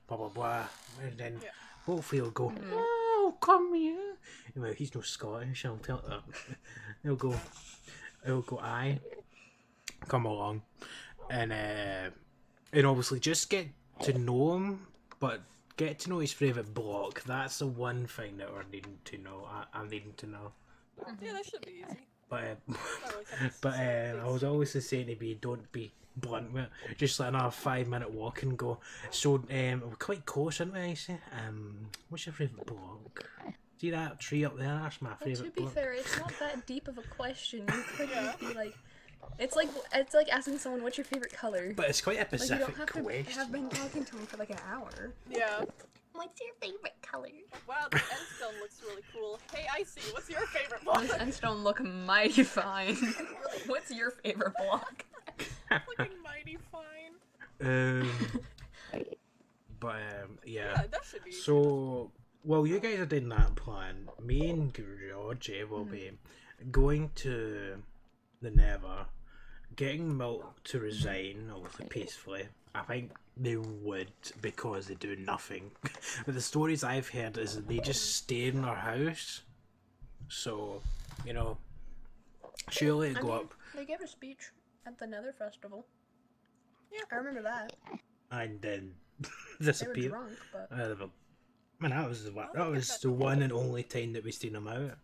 Speaker 1: Blah, blah, blah. And then hopefully he'll go, oh, come here. Well, he's no Scottish, I'll tell that. He'll go, aye, come along. And obviously just get to know him, but get to know his favourite block. That's the one thing that we're needing to know. I'm needing to know.
Speaker 3: Yeah, that should be easy.
Speaker 1: But
Speaker 3: Not really something
Speaker 1: but
Speaker 3: specific.
Speaker 1: I was always saying to be, don't be blunt with it. Just like another 5-minute walk and go. So we're quite close, aren't we? Icy? What's your favourite block? See that tree up there? That's my
Speaker 2: Well, to
Speaker 1: favourite
Speaker 2: be
Speaker 1: block.
Speaker 2: fair, it's not that deep of a question. You could just be like, It's like asking someone what's your favorite color.
Speaker 1: But it's quite a
Speaker 2: Like you
Speaker 1: specific
Speaker 2: don't have to
Speaker 1: question.
Speaker 2: have been talking to him for like an hour.
Speaker 3: Yeah.
Speaker 2: What's your favorite color?
Speaker 3: Wow, the end stone looks really cool. Hey, Icy, what's your favorite block?
Speaker 2: This endstone look mighty fine. What's your favorite block?
Speaker 3: Looking mighty fine.
Speaker 1: Yeah.
Speaker 3: That should be.
Speaker 1: So, while you guys are doing that plan, me and Georgie will be going to the Nether, getting Milk to resign, obviously peacefully. I think they would, because they do nothing. But the stories I've heard is that they just stay in their house. So, you know, surely go up
Speaker 2: They gave a speech at the Nether Festival.
Speaker 3: Yeah.
Speaker 2: I remember that.
Speaker 1: and then
Speaker 2: They were
Speaker 1: disappear.
Speaker 2: drunk, but
Speaker 1: I mean, that was the one and only time that we seen them out.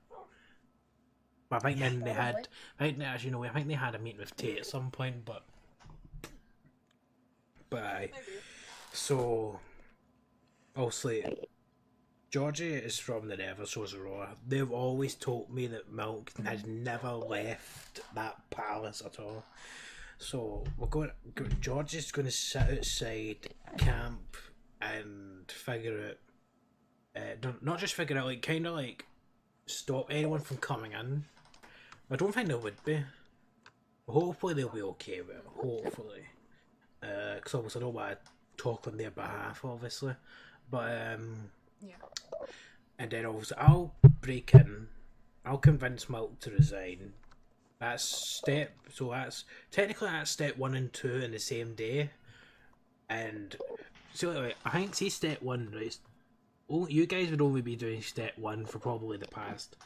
Speaker 1: But I think then they had, I think they had a meeting with Tate at some point, but aye.
Speaker 3: Maybe.
Speaker 1: So, obviously, Georgie is from the Nether, so is Aurora. They've always told me that Milk has never left that palace at all. So Georgie's going to sit outside camp and figure out, not just figure out, like kind of like stop anyone from coming in. I don't think they would be. Hopefully they'll be okay with it. Hopefully, because obviously I don't want to talk on their behalf, obviously. But
Speaker 2: yeah.
Speaker 1: and then obviously I'll break in. I'll convince Milk to resign. That's step. So that's step 1 and 2 in the same day. And so I think step 1, right? You guys would only be doing step 1 for probably the past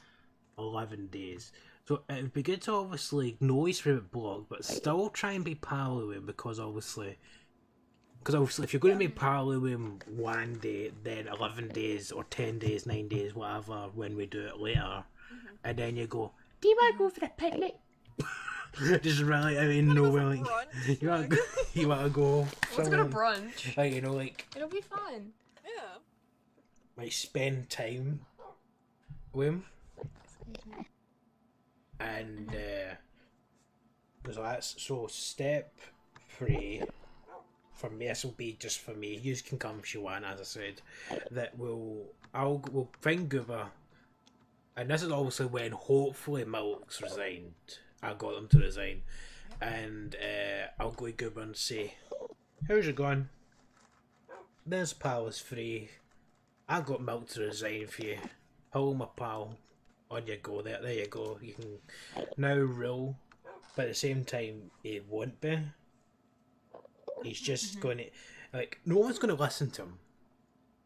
Speaker 1: 11 days. So it would be good to obviously know his favourite block, but still try and be pal with him, because obviously if you're going to be pal with him one day, then 11 days or 10 days, 9 days, whatever, when we do it later, and then you go, do you want to go for a picnic? Just really, I mean, no, like, you want to go.
Speaker 2: Let's go to brunch.
Speaker 1: Like, you know, like,
Speaker 2: It'll be fun.
Speaker 3: Yeah.
Speaker 1: like spend time with him. And so step 3 for me. This will be just for me. You can come if you want, as I said. That we'll find Goober, and this is obviously when hopefully Milk's resigned. I got them to resign, and I'll go to Goober and say, "How's it going? This palace free. I got Milk to resign for you. Hello, my pal. On you go. There you go. You can now rule, but at the same time, it won't be. He's just going to, like, no one's going to listen to him.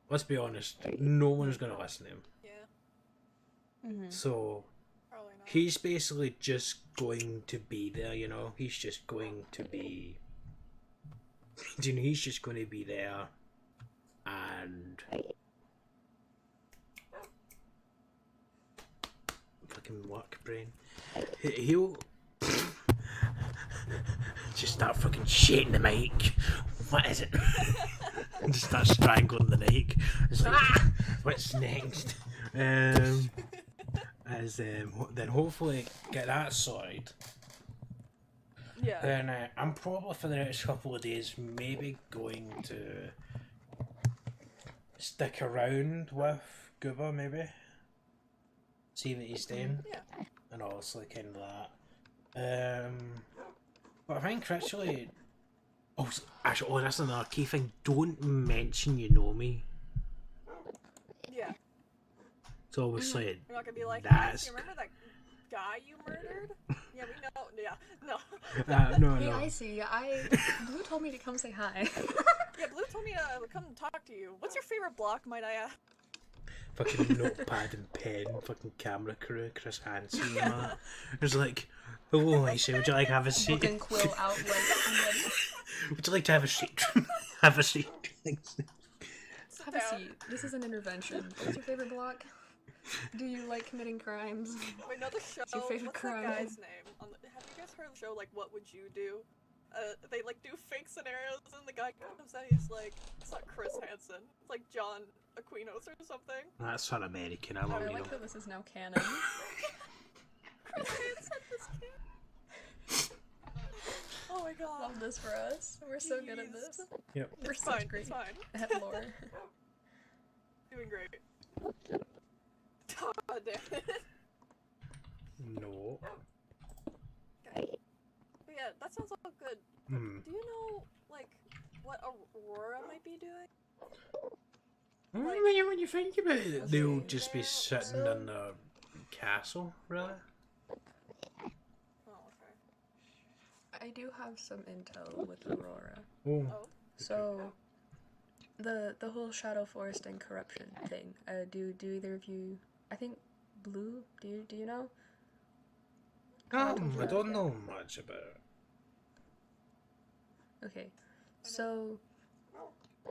Speaker 1: Let's be honest. No one's going to listen to him.
Speaker 3: Yeah.
Speaker 1: So
Speaker 3: Probably not.
Speaker 1: he's basically just going to be there. You know, he's just going to be. You know, he's just going to be there, and. Fucking work brain. He'll just start fucking shitting the mic. What is it? Just start strangling the mic. It's like, what's next? Then hopefully get that sorted.
Speaker 3: Yeah.
Speaker 1: Then I'm probably for the next couple of days maybe going to stick around with Goober, maybe. See what he's doing.
Speaker 3: Yeah.
Speaker 1: And obviously kind of that. But I think actually, that's another key thing. Don't mention you know me.
Speaker 3: Yeah.
Speaker 1: So obviously,
Speaker 3: You're not gonna be like,
Speaker 1: that's
Speaker 3: you remember that guy you murdered? Yeah, we know. Yeah. No.
Speaker 1: no,
Speaker 2: Hey,
Speaker 1: no.
Speaker 2: I see. Blue told me to come say hi.
Speaker 3: Yeah, Blue told me to come and talk to you. What's your favorite block, might I ask?
Speaker 1: Fucking notepad and pen, fucking camera crew, Chris Hansen and that. It was like, hello, Icy, would you like to have a seat?
Speaker 2: Fucking quill out like.
Speaker 1: Would you like to have a seat? Have a seat.
Speaker 2: Have a seat. This is an intervention. What's your favorite block? Do you like committing crimes?
Speaker 3: Wait, no, the show.
Speaker 2: your favorite
Speaker 3: What's
Speaker 2: crime?
Speaker 3: that guy's name? Have you guys heard of the show, like, What Would You Do? They, like, do fake scenarios, and the guy comes out, he's like, it's not Chris Hansen, it's like John Aquinos or something.
Speaker 1: That's not American, I
Speaker 2: I
Speaker 1: love you.
Speaker 2: like that this is now canon.
Speaker 3: Chris Hansen, this kid. Oh my god.
Speaker 2: Love this for us. We're so good at this.
Speaker 1: Yep.
Speaker 2: We're
Speaker 3: It's
Speaker 2: such
Speaker 3: fine,
Speaker 2: great
Speaker 3: it's fine.
Speaker 2: at lore.
Speaker 3: Doing great. God damn it.
Speaker 1: No.
Speaker 3: Okay. But yeah, that sounds all good.
Speaker 1: Hmm.
Speaker 3: Do you know, like, what Aurora might be doing?
Speaker 1: When you think about it, they'll
Speaker 2: Okay.
Speaker 1: just be sitting
Speaker 2: So-
Speaker 1: in the castle, really.
Speaker 3: Oh, okay.
Speaker 2: I do have some intel with Aurora.
Speaker 1: Oh.
Speaker 3: Oh,
Speaker 2: So, the whole Shadow Forest and corruption thing. Do either of you? I think Blue. Do you know?
Speaker 1: I don't know much about it.
Speaker 2: Okay, so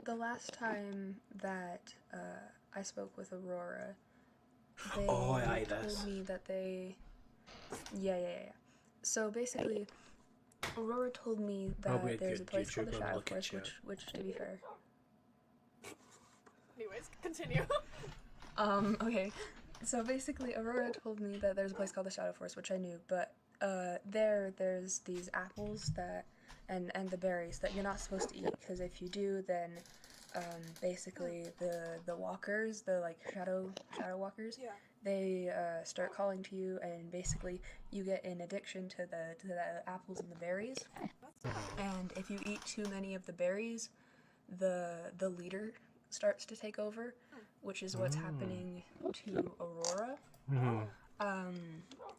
Speaker 2: the last time that I spoke with Aurora, they
Speaker 1: aye,
Speaker 2: told
Speaker 1: this.
Speaker 2: me that they, yeah. So basically, Aurora told me
Speaker 1: Probably a
Speaker 2: that there's a
Speaker 1: good
Speaker 2: place called the
Speaker 1: YouTuber to
Speaker 2: Shadow
Speaker 1: look at
Speaker 2: Forest,
Speaker 1: you.
Speaker 2: which to be fair,
Speaker 3: anyways, continue.
Speaker 2: Okay. So basically, Aurora told me that there's a place called the Shadow Forest, which I knew, but there's these apples that and the berries that you're not supposed to eat, because if you do, then basically the walkers, the like shadow walkers,
Speaker 3: Yeah.
Speaker 2: they start calling to you, and basically you get an addiction to the apples and the berries.
Speaker 3: That's
Speaker 2: And if you eat too many of the berries, the leader starts to take over, which is what's happening to Aurora.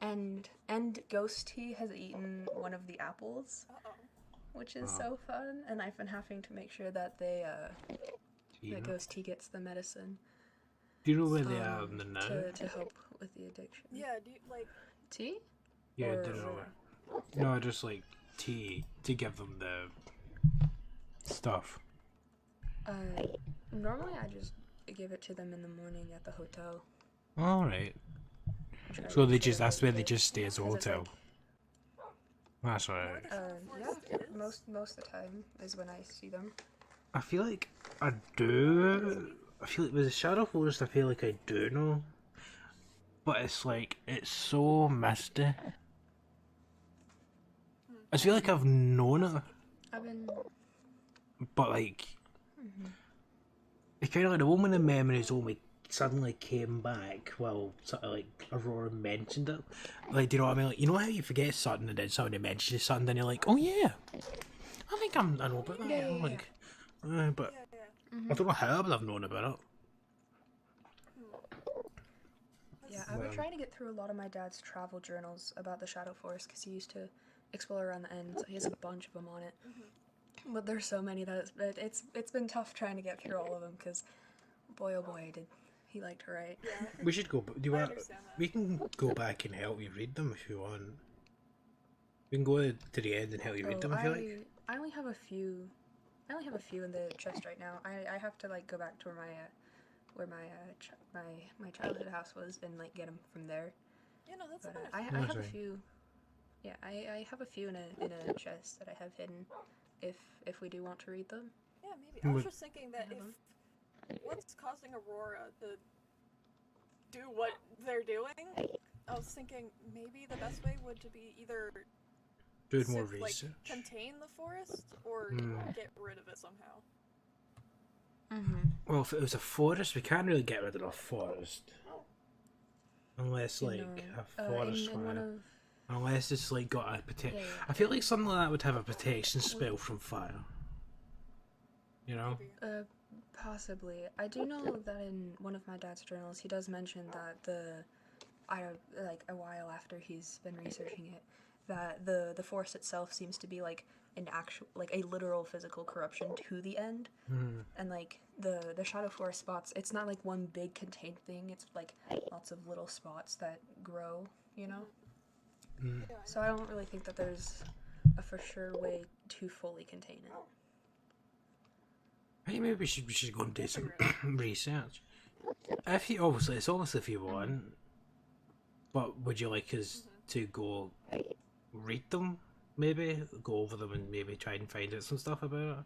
Speaker 2: And Ghosty has eaten one of the apples, which is so fun. And I've been having to make sure that that Ghosty gets the medicine
Speaker 1: Do you know where they are in the now?
Speaker 2: to help with the addiction.
Speaker 3: Yeah, do you, like,
Speaker 2: Tea?
Speaker 1: Yeah,
Speaker 2: or-
Speaker 1: I don't know. No, just like tea to give them the stuff.
Speaker 2: Normally I just give it to them in the morning at the hotel.
Speaker 1: All right.
Speaker 2: Try
Speaker 1: So
Speaker 2: to
Speaker 1: they
Speaker 2: get
Speaker 1: just
Speaker 2: it
Speaker 1: that's where they
Speaker 2: good.
Speaker 1: just stay as a
Speaker 2: 'Cause it's
Speaker 1: hotel. That's
Speaker 3: where
Speaker 1: right.
Speaker 3: the Shadow Forest is?
Speaker 2: Most of the time is when I see them.
Speaker 1: I feel like I do. I feel like with the Shadow Forest, I feel like I do know, but it's like it's so misty. I feel like I've known it,
Speaker 2: I've been
Speaker 1: but like it's kind of like the woman in memories only suddenly came back. Well, sort of like Aurora mentioned it. Like, do you know what I mean? Like, you know how you forget something and then somebody mentions something, and you're like, oh yeah, I think I know about that.
Speaker 2: Yeah.
Speaker 1: Like, but
Speaker 3: Yeah.
Speaker 1: I don't know how, but I've known about it.
Speaker 2: Yeah, I've been trying to get through a lot of my dad's travel journals about the Shadow Forest, because he used to explore around the end, so he has a bunch of them on it. But there's so many that it's been tough trying to get through all of them, because boy oh boy did he like to write.
Speaker 3: Yeah.
Speaker 1: We should go. Do you
Speaker 3: I
Speaker 1: want?
Speaker 3: understand that.
Speaker 1: We can go back and help you read them if you want. We can go to the end and help you read them if you like.
Speaker 2: I only have a few. I only have a few in the chest right now. I have to like go back to where my childhood house was and like get them from there.
Speaker 3: Yeah, no, that's
Speaker 2: But
Speaker 3: understandable.
Speaker 2: I have a
Speaker 1: Sorry.
Speaker 2: few. Yeah, I have a few in a chest that I have hidden. If we do want to read them.
Speaker 3: Yeah, maybe. I was
Speaker 1: Would-
Speaker 3: just thinking that
Speaker 2: Mhm.
Speaker 3: if what's causing Aurora to do what they're doing, I was thinking maybe the best way would to be either
Speaker 1: Do more
Speaker 3: like
Speaker 1: research.
Speaker 3: contain the forest or
Speaker 1: Hmm.
Speaker 3: get rid of it somehow.
Speaker 1: Well, if it was a forest, we can't really get rid of a forest. Unless, like, a forest
Speaker 2: in one
Speaker 1: fire.
Speaker 2: of
Speaker 1: Unless it's, like, got a protection.
Speaker 2: Yeah.
Speaker 1: I feel like something like that would have a protection spell from fire. You know?
Speaker 3: Maybe.
Speaker 2: Possibly. I do know that in one of my dad's journals, he does mention that like a while after he's been researching it, that the forest itself seems to be like an actual, like a literal physical corruption to the end, and like the Shadow Forest spots, it's not like one big contained thing. It's like lots of little spots that grow, you know.
Speaker 3: Yeah,
Speaker 2: So I don't really think that there's a for sure way to fully contain it.
Speaker 1: Hey, maybe we should go and do some research. If you it's obviously if you want, but would you like us to go read them? Maybe go over them and maybe try and find out some stuff about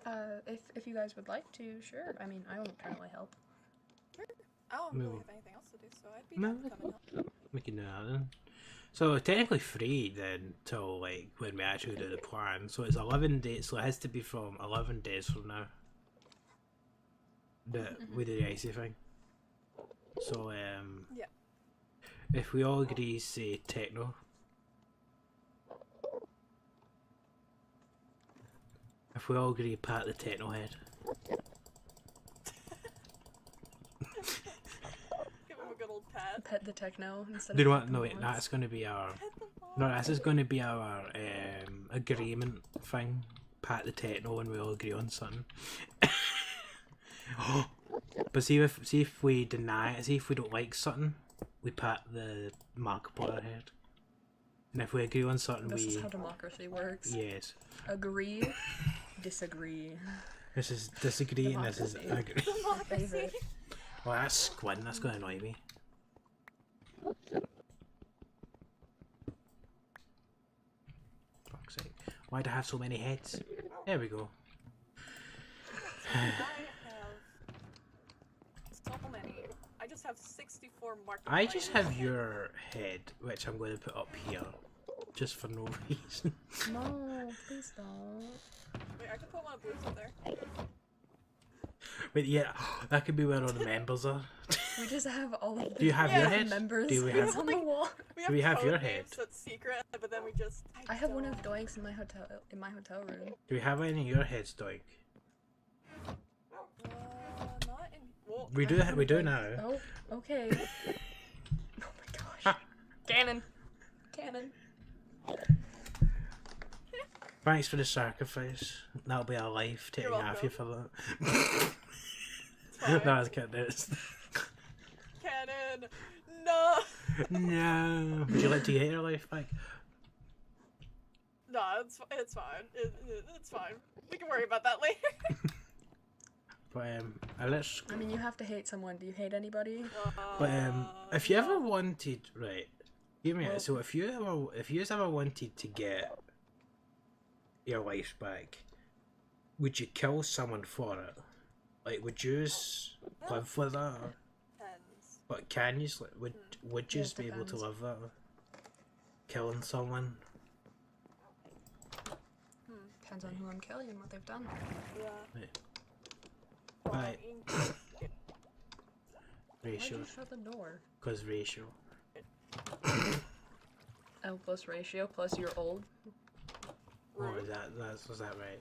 Speaker 1: it.
Speaker 2: If you guys would like to, sure. I mean, I won't currently help.
Speaker 3: I don't
Speaker 1: No.
Speaker 3: really have anything else to do, so I'd be
Speaker 1: No.
Speaker 3: down to come and help.
Speaker 1: We can do that then. So technically free then till like when we actually do the plan. So it's 11 days. So it has to be from 11 days from now. That we do the icy thing. So
Speaker 3: Yeah.
Speaker 1: if we all agree, say techno. If we all agree, pat the techno head.
Speaker 3: Give him a good old pat.
Speaker 2: Pet the techno instead
Speaker 1: Do you know
Speaker 2: of
Speaker 1: what? No, wait,
Speaker 2: mods.
Speaker 1: that's going to be our.
Speaker 3: Pet the
Speaker 1: No,
Speaker 3: ball.
Speaker 1: this is going to be our agreement thing. Pat the techno and we all agree on something. But see if we deny it, see if we don't like something, we pat the Markiplier head. And if we agree on something,
Speaker 2: This
Speaker 1: we
Speaker 2: is how democracy works.
Speaker 1: yes.
Speaker 2: Agree, disagree.
Speaker 1: This is disagree and this is
Speaker 2: Democracy.
Speaker 1: agree.
Speaker 2: My favorite.
Speaker 1: Oh, that's squint. That's going to annoy me. Fuck's sake. Why'd I have so many heads? There we go.
Speaker 3: I have so many. I just have 64 marked.
Speaker 1: I just have your head, which I'm going to put up here, just for no reason.
Speaker 2: No, please don't.
Speaker 3: Wait, I can put one of Blue's up there.
Speaker 1: Wait, yeah, that could be where all the members are.
Speaker 2: We just have all of the
Speaker 1: Do you have your head?
Speaker 2: members
Speaker 1: Do we have?
Speaker 2: on the wall.
Speaker 1: Do we have your
Speaker 3: code
Speaker 1: head?
Speaker 3: names That's secret, but then we just.
Speaker 2: I have one of
Speaker 3: don't.
Speaker 2: Doinks in my hotel room.
Speaker 1: Do we have any of your heads, Doink?
Speaker 3: Not in. Well,
Speaker 1: We do now.
Speaker 2: Oh, okay. Oh my gosh. Cannon. Cannon.
Speaker 1: Thanks for the sacrifice. That'll be our life, taking
Speaker 3: You're
Speaker 1: half you for that.
Speaker 3: fine.
Speaker 1: No, I was kidding. It's-
Speaker 3: Cannon. No.
Speaker 1: No. Would you like to get your life back?
Speaker 3: No, it's fine. It's fine. We can worry about that later.
Speaker 1: But let's.
Speaker 2: I mean, you have to hate someone. Do you hate anybody?
Speaker 1: But if you ever
Speaker 3: no.
Speaker 1: wanted, right? Give me
Speaker 2: Well-
Speaker 1: it. So if you ever wanted to get your life back, would you kill someone for it? Like, would you live for that? Or,
Speaker 3: Depends.
Speaker 1: but can you? Would you
Speaker 2: Yeah, it
Speaker 1: be able to
Speaker 2: depends.
Speaker 1: live that? Killing someone.
Speaker 2: Depends on who I'm killing and what they've done.
Speaker 3: Yeah.
Speaker 1: Right.
Speaker 3: Well,
Speaker 1: Right.
Speaker 3: I mean,
Speaker 2: Why'd
Speaker 1: Ratio,
Speaker 2: you shut the door?
Speaker 1: cause ratio.
Speaker 2: L plus ratio plus you're old.
Speaker 1: Oh,
Speaker 3: rude.
Speaker 1: was that right?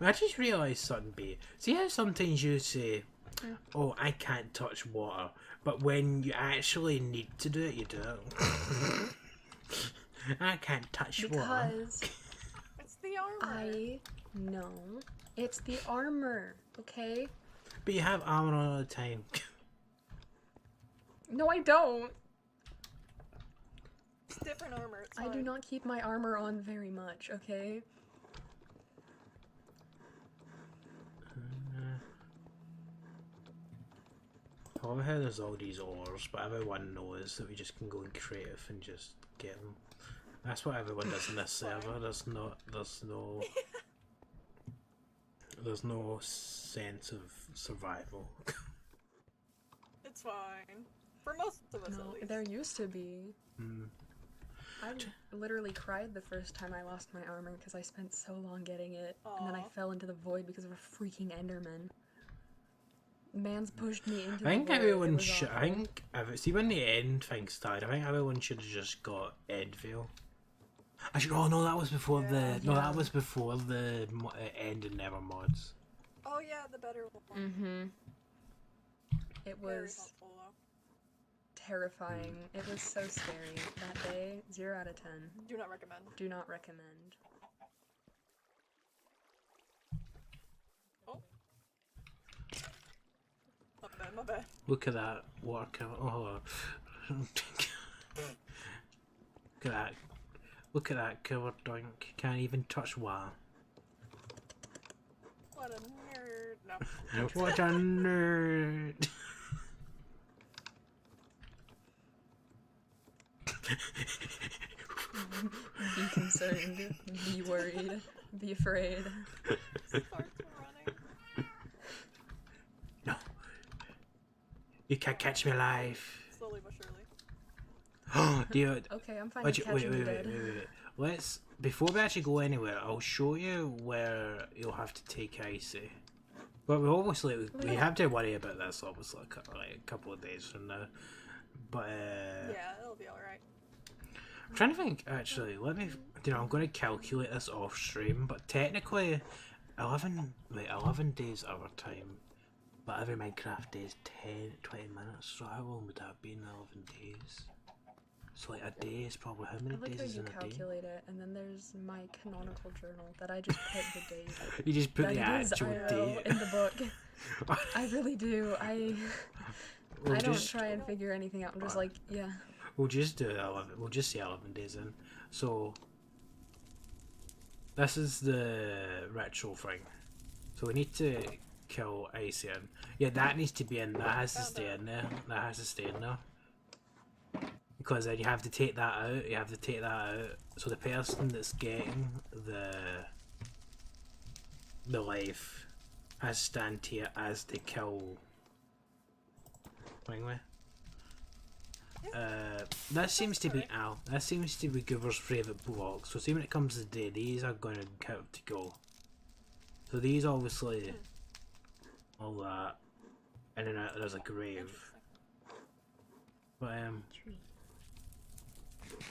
Speaker 1: Well, I just realised something, B. See how sometimes you say, "Oh, I can't touch water," but when you actually need to do it, you do it. I can't touch water.
Speaker 2: Because
Speaker 3: It's the armor.
Speaker 2: I know it's the armor, okay?
Speaker 1: But you have armor on all the time.
Speaker 2: No, I don't.
Speaker 3: It's different armor. It's
Speaker 2: I do
Speaker 3: fine.
Speaker 2: not keep my armor on very much, okay?
Speaker 1: I love how there's all these ores, but everyone knows that we just can go in creative and just get them. That's what everyone does in this server. There's no sense of survival.
Speaker 3: It's fine. For most of us,
Speaker 2: No,
Speaker 3: at least.
Speaker 2: there used to be.
Speaker 1: Mm.
Speaker 2: I literally cried the first time I lost my armor because I spent so long getting it, and then I
Speaker 3: Aw.
Speaker 2: fell into the void because of a freaking Enderman. Man's pushed me into
Speaker 1: I think
Speaker 2: the void.
Speaker 1: everyone
Speaker 2: It was
Speaker 1: should. I
Speaker 2: awful.
Speaker 1: think see when the end thing started. I think everyone should have just got Endvale. Actually, oh no, that was before
Speaker 3: Yeah.
Speaker 1: the no,
Speaker 2: Yeah.
Speaker 1: that was before the end and never mods.
Speaker 3: Oh yeah, the better one.
Speaker 2: Mm-hmm. It
Speaker 3: Very
Speaker 2: was
Speaker 3: helpful though.
Speaker 2: terrifying. It was so scary that day. 0 out of 10.
Speaker 3: Do not recommend.
Speaker 2: Do not recommend.
Speaker 3: Oh. My bad.
Speaker 1: Look at that water cover. Oh, look at that. Look at that cover dunk. Can't even touch water.
Speaker 3: What a nerd. No.
Speaker 1: What a nerd.
Speaker 2: Be concerned. Be worried. Be afraid.
Speaker 3: Starts running.
Speaker 1: No. You can't catch me alive.
Speaker 3: Slowly but surely.
Speaker 1: Dude,
Speaker 2: Okay, I'm fine with
Speaker 1: wait,
Speaker 2: catching
Speaker 1: wait,
Speaker 2: you
Speaker 1: wait,
Speaker 2: dead.
Speaker 1: wait, wait, wait. Let's, before we actually go anywhere, I'll show you where you'll have to take Icy. But we have to worry about this obviously like a couple of days from now. But
Speaker 3: Yeah, it'll be alright.
Speaker 1: I'm trying to think actually. Let me. I'm going to calculate this off stream. But technically, 11 days our time. But every Minecraft day is 20 minutes. So how long would that have been? 11 days. So like a day is probably how many
Speaker 2: I like
Speaker 1: days
Speaker 2: how
Speaker 1: is
Speaker 2: you
Speaker 1: in a day?
Speaker 2: calculate it, and then there's my canonical journal that I just put the date.
Speaker 1: You just put
Speaker 2: that
Speaker 1: the
Speaker 2: it is
Speaker 1: actual
Speaker 2: IRL
Speaker 1: date
Speaker 2: in the book. I really do. I
Speaker 1: We'll
Speaker 2: don't
Speaker 1: just
Speaker 2: try and figure anything out. I'm just like, yeah.
Speaker 1: we'll just do 11. We'll just say 11 days in. So this is the ritual thing. So we need to kill Icy in. Yeah, that needs to be in. That has to stay in there. That has to stay in there. Because then you have to take that out. You have to take that out. So the person that's getting the life has to stand here as they kill Ringway. That seems to be Al. That seems to be Goover's favourite block. So see when it comes to the day, these are going to have to go. So these obviously, all that, and then there's a grave. But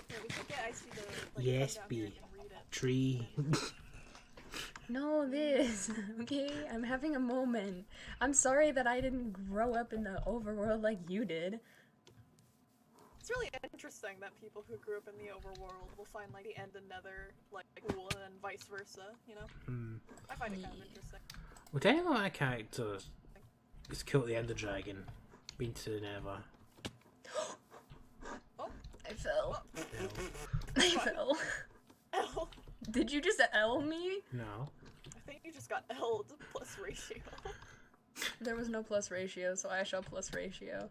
Speaker 3: Yeah, we could get Icy to like,
Speaker 1: yes,
Speaker 3: come down here
Speaker 1: B.
Speaker 3: and read it.
Speaker 1: Tree.
Speaker 2: No, this. Okay, I'm having a moment. I'm sorry that I didn't grow up in the overworld like you did.
Speaker 3: It's really interesting that people who grew up in the overworld will find like the end and nether like cool and then vice versa, you know? I find it kind of interesting.
Speaker 1: Well, technically my character is killed the Ender Dragon, been to the Nether.
Speaker 3: Oh,
Speaker 2: I fell.
Speaker 1: L.
Speaker 2: I fell.
Speaker 3: L.
Speaker 2: Did you just L me?
Speaker 1: No.
Speaker 3: I think you just got L'd plus ratio.
Speaker 2: There was no plus ratio, so I shall plus ratio.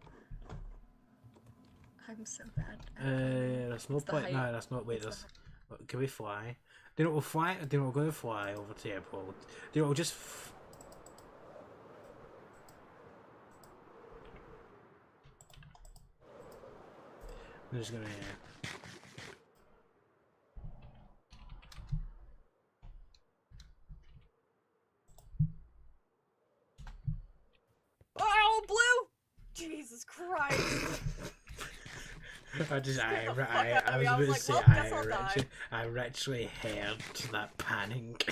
Speaker 2: I'm so bad.
Speaker 1: That's no
Speaker 2: It's the
Speaker 1: point.
Speaker 2: height.
Speaker 1: No, that's not. Wait,
Speaker 2: It's
Speaker 1: this. Can we fly? Do you know what we'll fly? Do you know what we're going to fly over to the airport? Do you know what we'll just. I'm just gonna.
Speaker 3: Oh, blue! Jesus Christ!
Speaker 1: I just I
Speaker 3: the fuck
Speaker 1: I,
Speaker 3: out of
Speaker 1: I
Speaker 3: me.
Speaker 1: was
Speaker 3: I
Speaker 1: about
Speaker 3: was
Speaker 1: to
Speaker 3: like,
Speaker 1: say
Speaker 3: well, guess I'll die.
Speaker 1: I actually heard that panic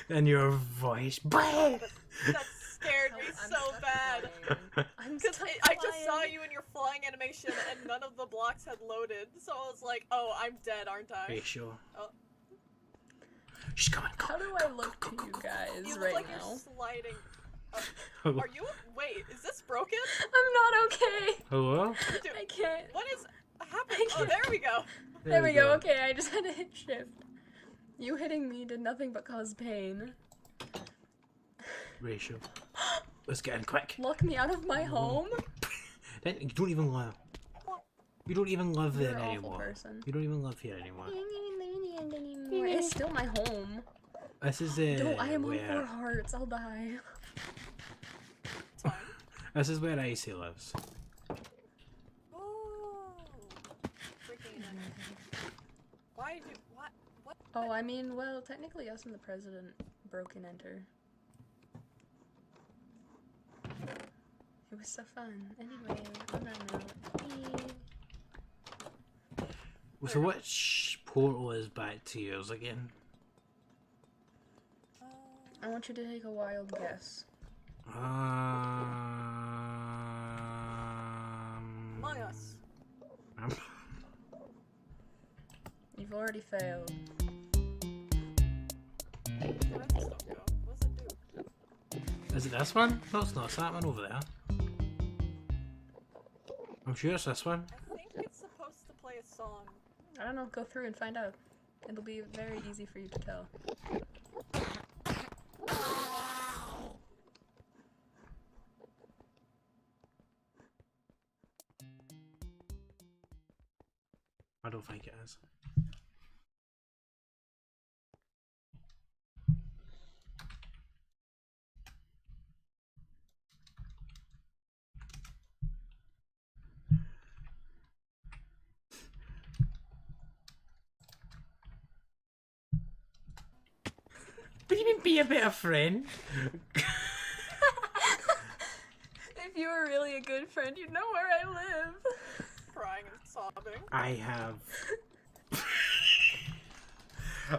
Speaker 1: in your voice. Bah!
Speaker 3: That scared me
Speaker 2: I'm
Speaker 3: so
Speaker 2: stuck
Speaker 3: bad.
Speaker 2: flying. I'm
Speaker 3: Because
Speaker 2: stuck
Speaker 3: I just saw
Speaker 2: flying.
Speaker 3: you in your flying animation and none of the blocks had loaded, so I was like, oh, I'm dead, aren't I?
Speaker 1: Ratio.
Speaker 3: Oh.
Speaker 1: She's coming. Go,
Speaker 2: How do
Speaker 1: go,
Speaker 2: I look
Speaker 1: go,
Speaker 2: to
Speaker 1: go,
Speaker 2: you
Speaker 1: go, go,
Speaker 2: guys
Speaker 3: You look
Speaker 2: right
Speaker 3: like
Speaker 2: now?
Speaker 3: you're sliding.
Speaker 1: Hello.
Speaker 3: Are you? Wait, is this broken?
Speaker 2: I'm not okay.
Speaker 1: Hello?
Speaker 3: Dude,
Speaker 2: I can't.
Speaker 3: what is happening? Oh, there we go.
Speaker 2: There we go. Okay, I just had to hit shift. You hitting me did nothing but cause pain.
Speaker 1: Ratio. Let's get in quick.
Speaker 2: Lock me out of my home?
Speaker 1: Then you don't even live. You don't even live
Speaker 2: You're
Speaker 1: there
Speaker 2: an awful
Speaker 1: anymore.
Speaker 2: person.
Speaker 1: You don't even live here anymore.
Speaker 2: It's still my home.
Speaker 1: This is
Speaker 2: Don't, I am on 4
Speaker 1: where
Speaker 2: hearts. I'll die.
Speaker 3: It's fine.
Speaker 1: this is where Icy lives.
Speaker 3: Oh, freaking! Why did you? What? What?
Speaker 2: Oh, I mean, well, technically us and the president broke and enter. It was so fun. Anyway, on that note,
Speaker 1: So which portal is back to yours again?
Speaker 2: I want you to take a wild guess.
Speaker 3: Among Us.
Speaker 2: You've already failed.
Speaker 3: Where did the redstone go? What does it do?
Speaker 1: Is it this one? No, it's not. It's that one over there. I'm sure it's this one.
Speaker 3: I think it's supposed to play a song.
Speaker 2: I don't know, go through and find out. It'll be very easy for you to tell.
Speaker 1: I don't think it is. do you mean be a better friend?
Speaker 2: If you were really a good friend, you'd know where I live.
Speaker 3: Crying and sobbing.
Speaker 1: I have.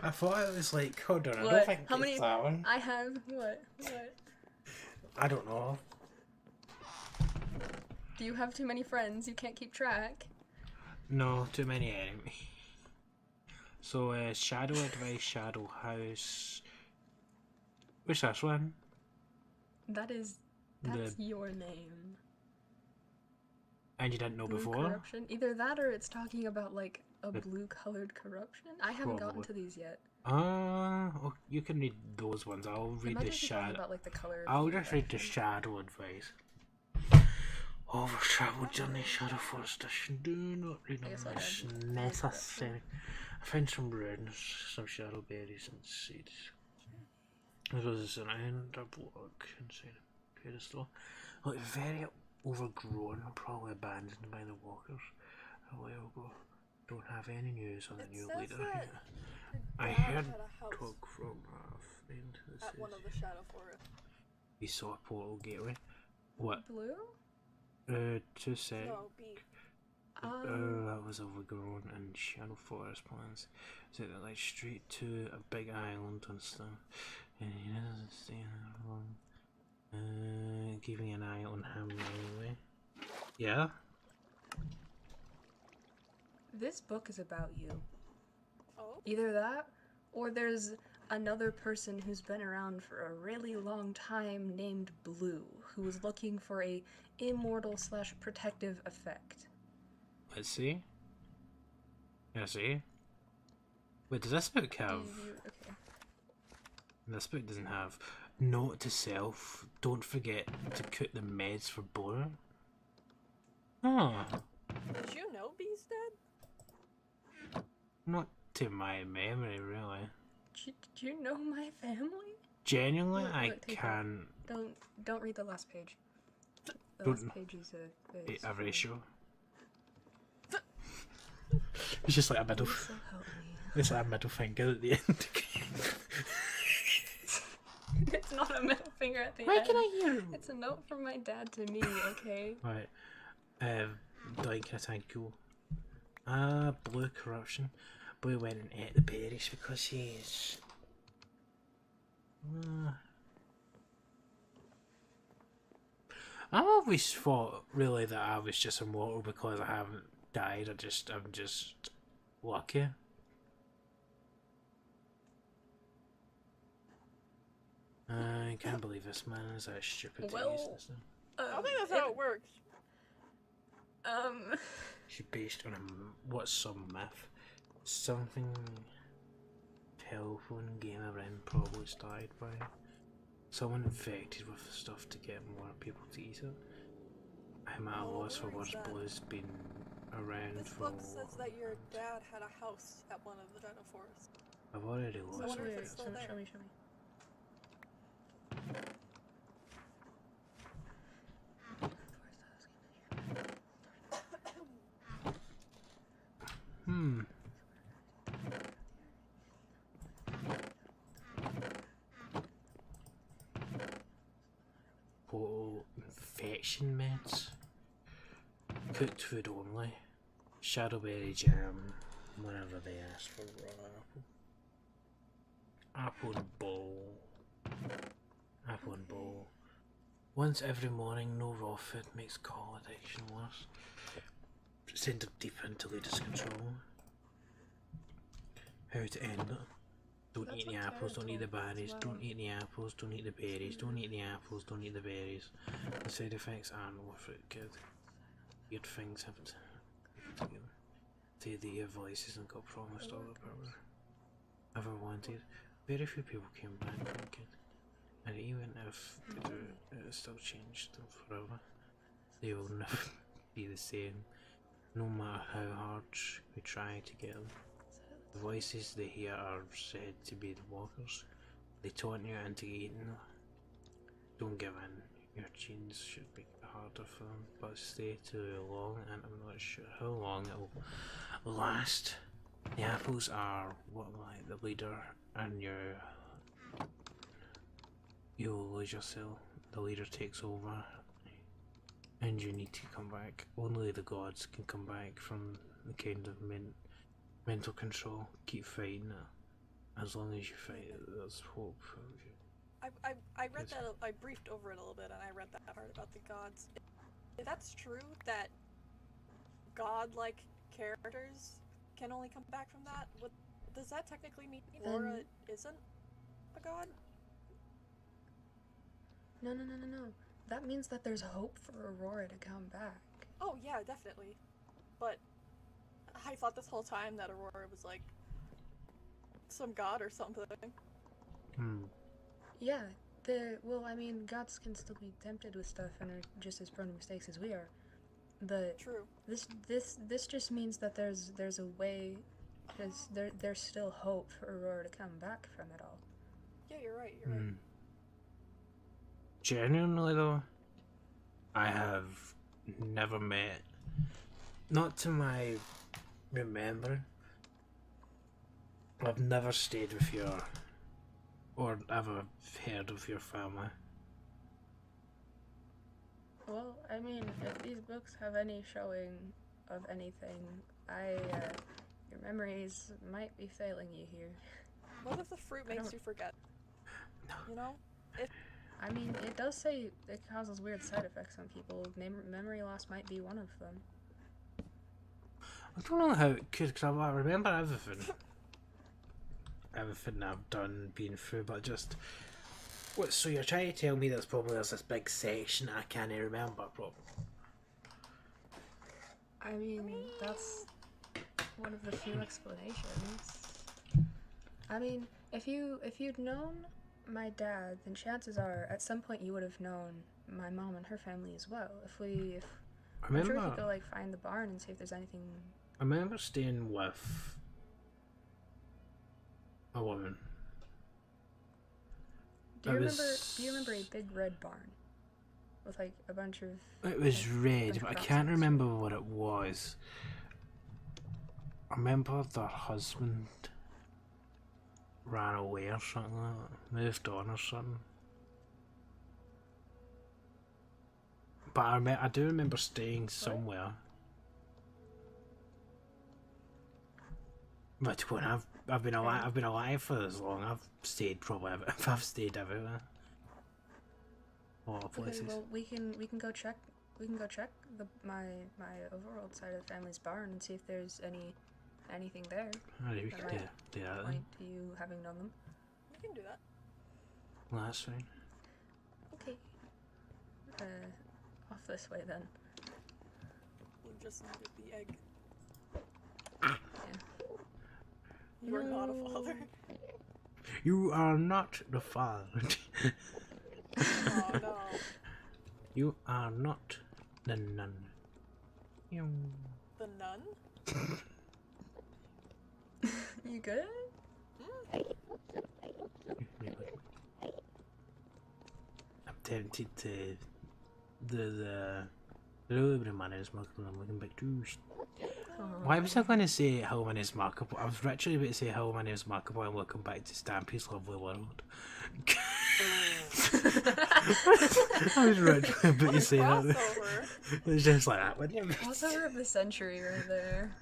Speaker 1: I thought it was like, hold on, I
Speaker 2: What?
Speaker 1: don't think
Speaker 2: How
Speaker 1: it's
Speaker 2: many?
Speaker 1: that one.
Speaker 2: I have what? What?
Speaker 1: I don't know.
Speaker 2: Do you have too many friends? You can't keep track.
Speaker 1: No, too many enemies. So, Shadow Advice, Shadow House. Which this one?
Speaker 2: That's your name.
Speaker 1: And you didn't know
Speaker 2: Blue
Speaker 1: before?
Speaker 2: corruption. Either that or it's talking about like a blue-colored corruption. I haven't gotten
Speaker 1: Probably.
Speaker 2: to these yet.
Speaker 1: Oh, you can read those ones. I'll
Speaker 2: It
Speaker 1: read
Speaker 2: might
Speaker 1: the
Speaker 2: just be talking
Speaker 1: Shadow.
Speaker 2: about like the color.
Speaker 1: I'll just read the Shadow Advice. Over travel journey, Shadow Forest Edition. Do not read
Speaker 2: I guess
Speaker 1: on
Speaker 2: I'll
Speaker 1: this
Speaker 2: add the
Speaker 1: necessary. I found some runes, some shadow berries and seeds. This was an iron block inside a pedestal. Look, very overgrown, probably abandoned by the walkers a while ago. Don't have any news on the new
Speaker 3: says
Speaker 1: leader
Speaker 3: that
Speaker 1: yet. I
Speaker 3: Dad
Speaker 1: heard
Speaker 3: had a house
Speaker 1: talk from a friend that
Speaker 3: at one of
Speaker 1: says
Speaker 3: the Shadow Forests.
Speaker 1: he saw a portal gateway. What?
Speaker 2: Blue?
Speaker 1: 2 seconds.
Speaker 3: No, B.
Speaker 1: That was overgrown and shadow forest plants. So they're like straight to a big island and stuff. And he doesn't stay there long. Keeping an eye on him anyway. Yeah?
Speaker 2: This book is about you.
Speaker 3: Oh?
Speaker 2: Either that, or there's another person who's been around for a really long time named Blue, who was looking for a immortal / protective effect.
Speaker 1: Let's see. Let's see. Wait, does this book have...
Speaker 2: Okay.
Speaker 1: This book doesn't have... Note to self, don't forget to cook the meds for Boar. Oh.
Speaker 3: Did you know B's dead?
Speaker 1: Not to my memory, really.
Speaker 2: Did you know my family?
Speaker 1: Genuinely,
Speaker 2: Look,
Speaker 1: I
Speaker 2: take
Speaker 1: can...
Speaker 2: Don't read the last page. The
Speaker 1: Don't-
Speaker 2: last page is
Speaker 1: A ratio. It's just like a middle...
Speaker 2: So help me.
Speaker 1: It's like a middle finger at the end.
Speaker 2: It's not a middle finger at the
Speaker 1: Why
Speaker 2: end.
Speaker 1: can I hear?
Speaker 2: It's a note from my dad to me, okay?
Speaker 1: Right. Like a thank you. Blue corruption. Blue went and ate the berries because he's... I've always thought, really, that I was just immortal because I haven't died. I'm just lucky. I can't believe this man is that stupid to use this thing.
Speaker 3: I don't think that's how it works.
Speaker 1: She's based on what's some myth? Something telephone game around probably started by someone infected with stuff to get more people to eat it. I'm at a loss for words. Blue's been around
Speaker 3: This
Speaker 1: for...
Speaker 3: book says that your dad had a house at one of the Shadow Forests.
Speaker 1: I've already
Speaker 3: I
Speaker 1: lost
Speaker 3: wonder if
Speaker 1: my
Speaker 3: it's still there.
Speaker 2: Show me.
Speaker 1: Portal infection meds. Cooked food only. Shadowberry jam. Whenever they ask for raw apple. Apple and bowl. Apple and bowl. Once every morning, no raw food makes call addiction worse. Send them deep into leader's control. How to end it. Don't
Speaker 3: That's
Speaker 1: eat the
Speaker 3: what
Speaker 1: apples, don't eat the
Speaker 3: Tarot told me
Speaker 1: berries,
Speaker 3: as
Speaker 1: don't
Speaker 3: well.
Speaker 1: eat the apples, don't eat the berries, don't eat the apples, don't eat the berries. The side effects aren't worth it, kid. Weird things happen to you. They hear voices and got promised all the power ever wanted. Very few people came back from the kid. And even if they do, it will still change them forever. They will never be the same, no matter how hard we try to get them. The voices they hear are said to be the walkers. They taunt you into eating them. Don't give in. Your genes should be harder for them, but stay too long and I'm not sure how long it will last. The apples are what like the leader and your you'll lose yourself. The leader takes over, and you need to come back. Only the gods can come back from the kind of mental control. Keep fighting it. As long as you fight it, there's hope.
Speaker 3: I read that, I briefed over it a little bit, and I read that part about the gods. If that's true, that god-like characters can only come back from that, does that technically mean Aurora isn't a god?
Speaker 2: No. That means that there's hope for Aurora to come back.
Speaker 3: Oh yeah, definitely. But I thought this whole time that Aurora was like some god or something.
Speaker 2: Yeah, well, I mean, gods can still be tempted with stuff and are just as prone to mistakes as we are. But
Speaker 3: True.
Speaker 2: This just means that there's a way, because there's still hope for Aurora to come back from it all.
Speaker 3: Yeah, you're right. You're right.
Speaker 1: Genuinely though, I have never met, not to my remembering, I've never stayed with your, or ever heard of your family.
Speaker 2: Well, I mean, if these books have any showing of anything, your memories might be failing you here.
Speaker 3: What if the fruit makes you forget?
Speaker 1: No.
Speaker 3: You know?
Speaker 2: I mean, it does say it causes weird side effects on people. Memory loss might be one of them.
Speaker 1: I don't know how it could, because I remember everything. Everything I've done, been through, but just... What, so you're trying to tell me there's this big section I can't remember, probably?
Speaker 2: I mean, that's one of the few explanations. I mean, if you'd known my dad, then chances are at some point you would have known my mom and her family as well. I'm sure we could go like find the barn and see if there's anything.
Speaker 1: I remember staying with a woman.
Speaker 2: Do you remember a big red barn with like a bunch of?
Speaker 1: It was red, but I can't remember what it was. I remember their husband ran away or something like that, moved on or something. But I do remember staying somewhere. But when I've been alive for as long. I've stayed I've stayed everywhere. A lot of places.
Speaker 2: Okay, well, we can go check. We can go check my overworld side of the family's barn and see if there's anything there.
Speaker 1: Oh, we could do that.
Speaker 2: Point to you having known them.
Speaker 3: We can do that.
Speaker 1: Well, that's fine.
Speaker 2: Okay. Off this way then.
Speaker 3: We just needed the egg.
Speaker 2: Yeah.
Speaker 3: You are not a father.
Speaker 1: You are not the father.
Speaker 3: Oh no.
Speaker 1: You are not the nun. You.
Speaker 3: The nun?
Speaker 2: You good?
Speaker 1: I'm tempted to the little man is Markable. I'm looking back to. Why was I going to say how my name is Markable? I was literally about to say how my name is Markable and welcome back to Stampy's Lovely World. I was literally about to say that. It was just like that, wasn't it?
Speaker 2: Crossover of the century right there.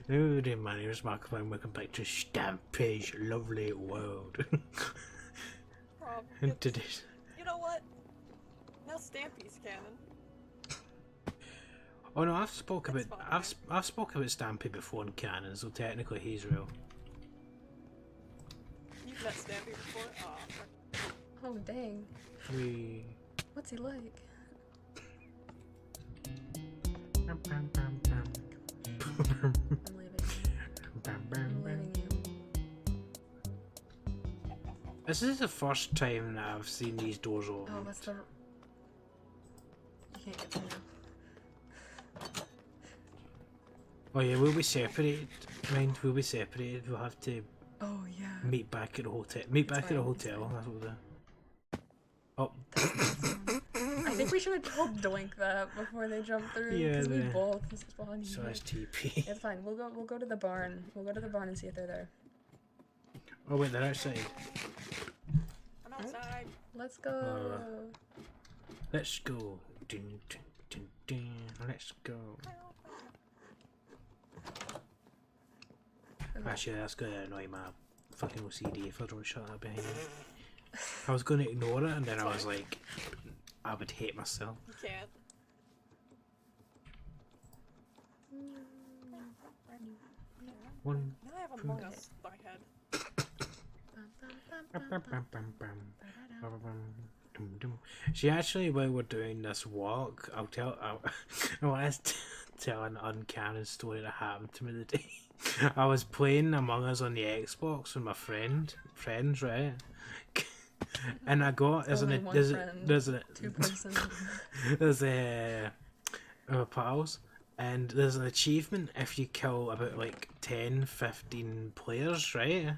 Speaker 1: Hello, my name is Markable and welcome back to Stampy's Lovely World. And today's...
Speaker 3: You know what? Now Stampy's canon.
Speaker 1: Oh no, I've spoke about Stampy before in canon, so technically he's real.
Speaker 3: You've met Stampy before? Oh.
Speaker 2: Oh dang. What's he like? I'm leaving you.
Speaker 1: This is the first time that I've seen these doors open.
Speaker 2: Oh, that's the... You can't get through now.
Speaker 1: Oh yeah, we'll be separated. Mind, we'll be separated. We'll have to
Speaker 2: yeah.
Speaker 1: meet back at the hotel. Meet back at the hotel. That's what we'll do. Oh.
Speaker 2: I think we should have told Doink that before they jump through.
Speaker 1: Yeah,
Speaker 2: because we both spawned
Speaker 1: so
Speaker 2: here.
Speaker 1: it's TP.
Speaker 2: It's fine. We'll go to the barn. We'll go to the barn and see if they're there.
Speaker 1: Oh wait, they're outside.
Speaker 3: I'm Outside.
Speaker 2: Let's go.
Speaker 1: Let's go. Dun, dun, dun, dun. Let's go. Actually, that's gonna annoy my fucking OCD if I don't shut that behind me. I was gonna ignore it, and then I was like, I would hate myself.
Speaker 3: You can't.
Speaker 1: One.
Speaker 3: Now I have Among Us in my head.
Speaker 1: She actually, while we're doing this walk, I want to tell an uncanny story that happened to me today. I was playing Among Us on the Xbox with my friends, right? And I got there's a
Speaker 2: 2-person.
Speaker 1: there's a pals, and there's an achievement if you kill about like 10-15 players, right?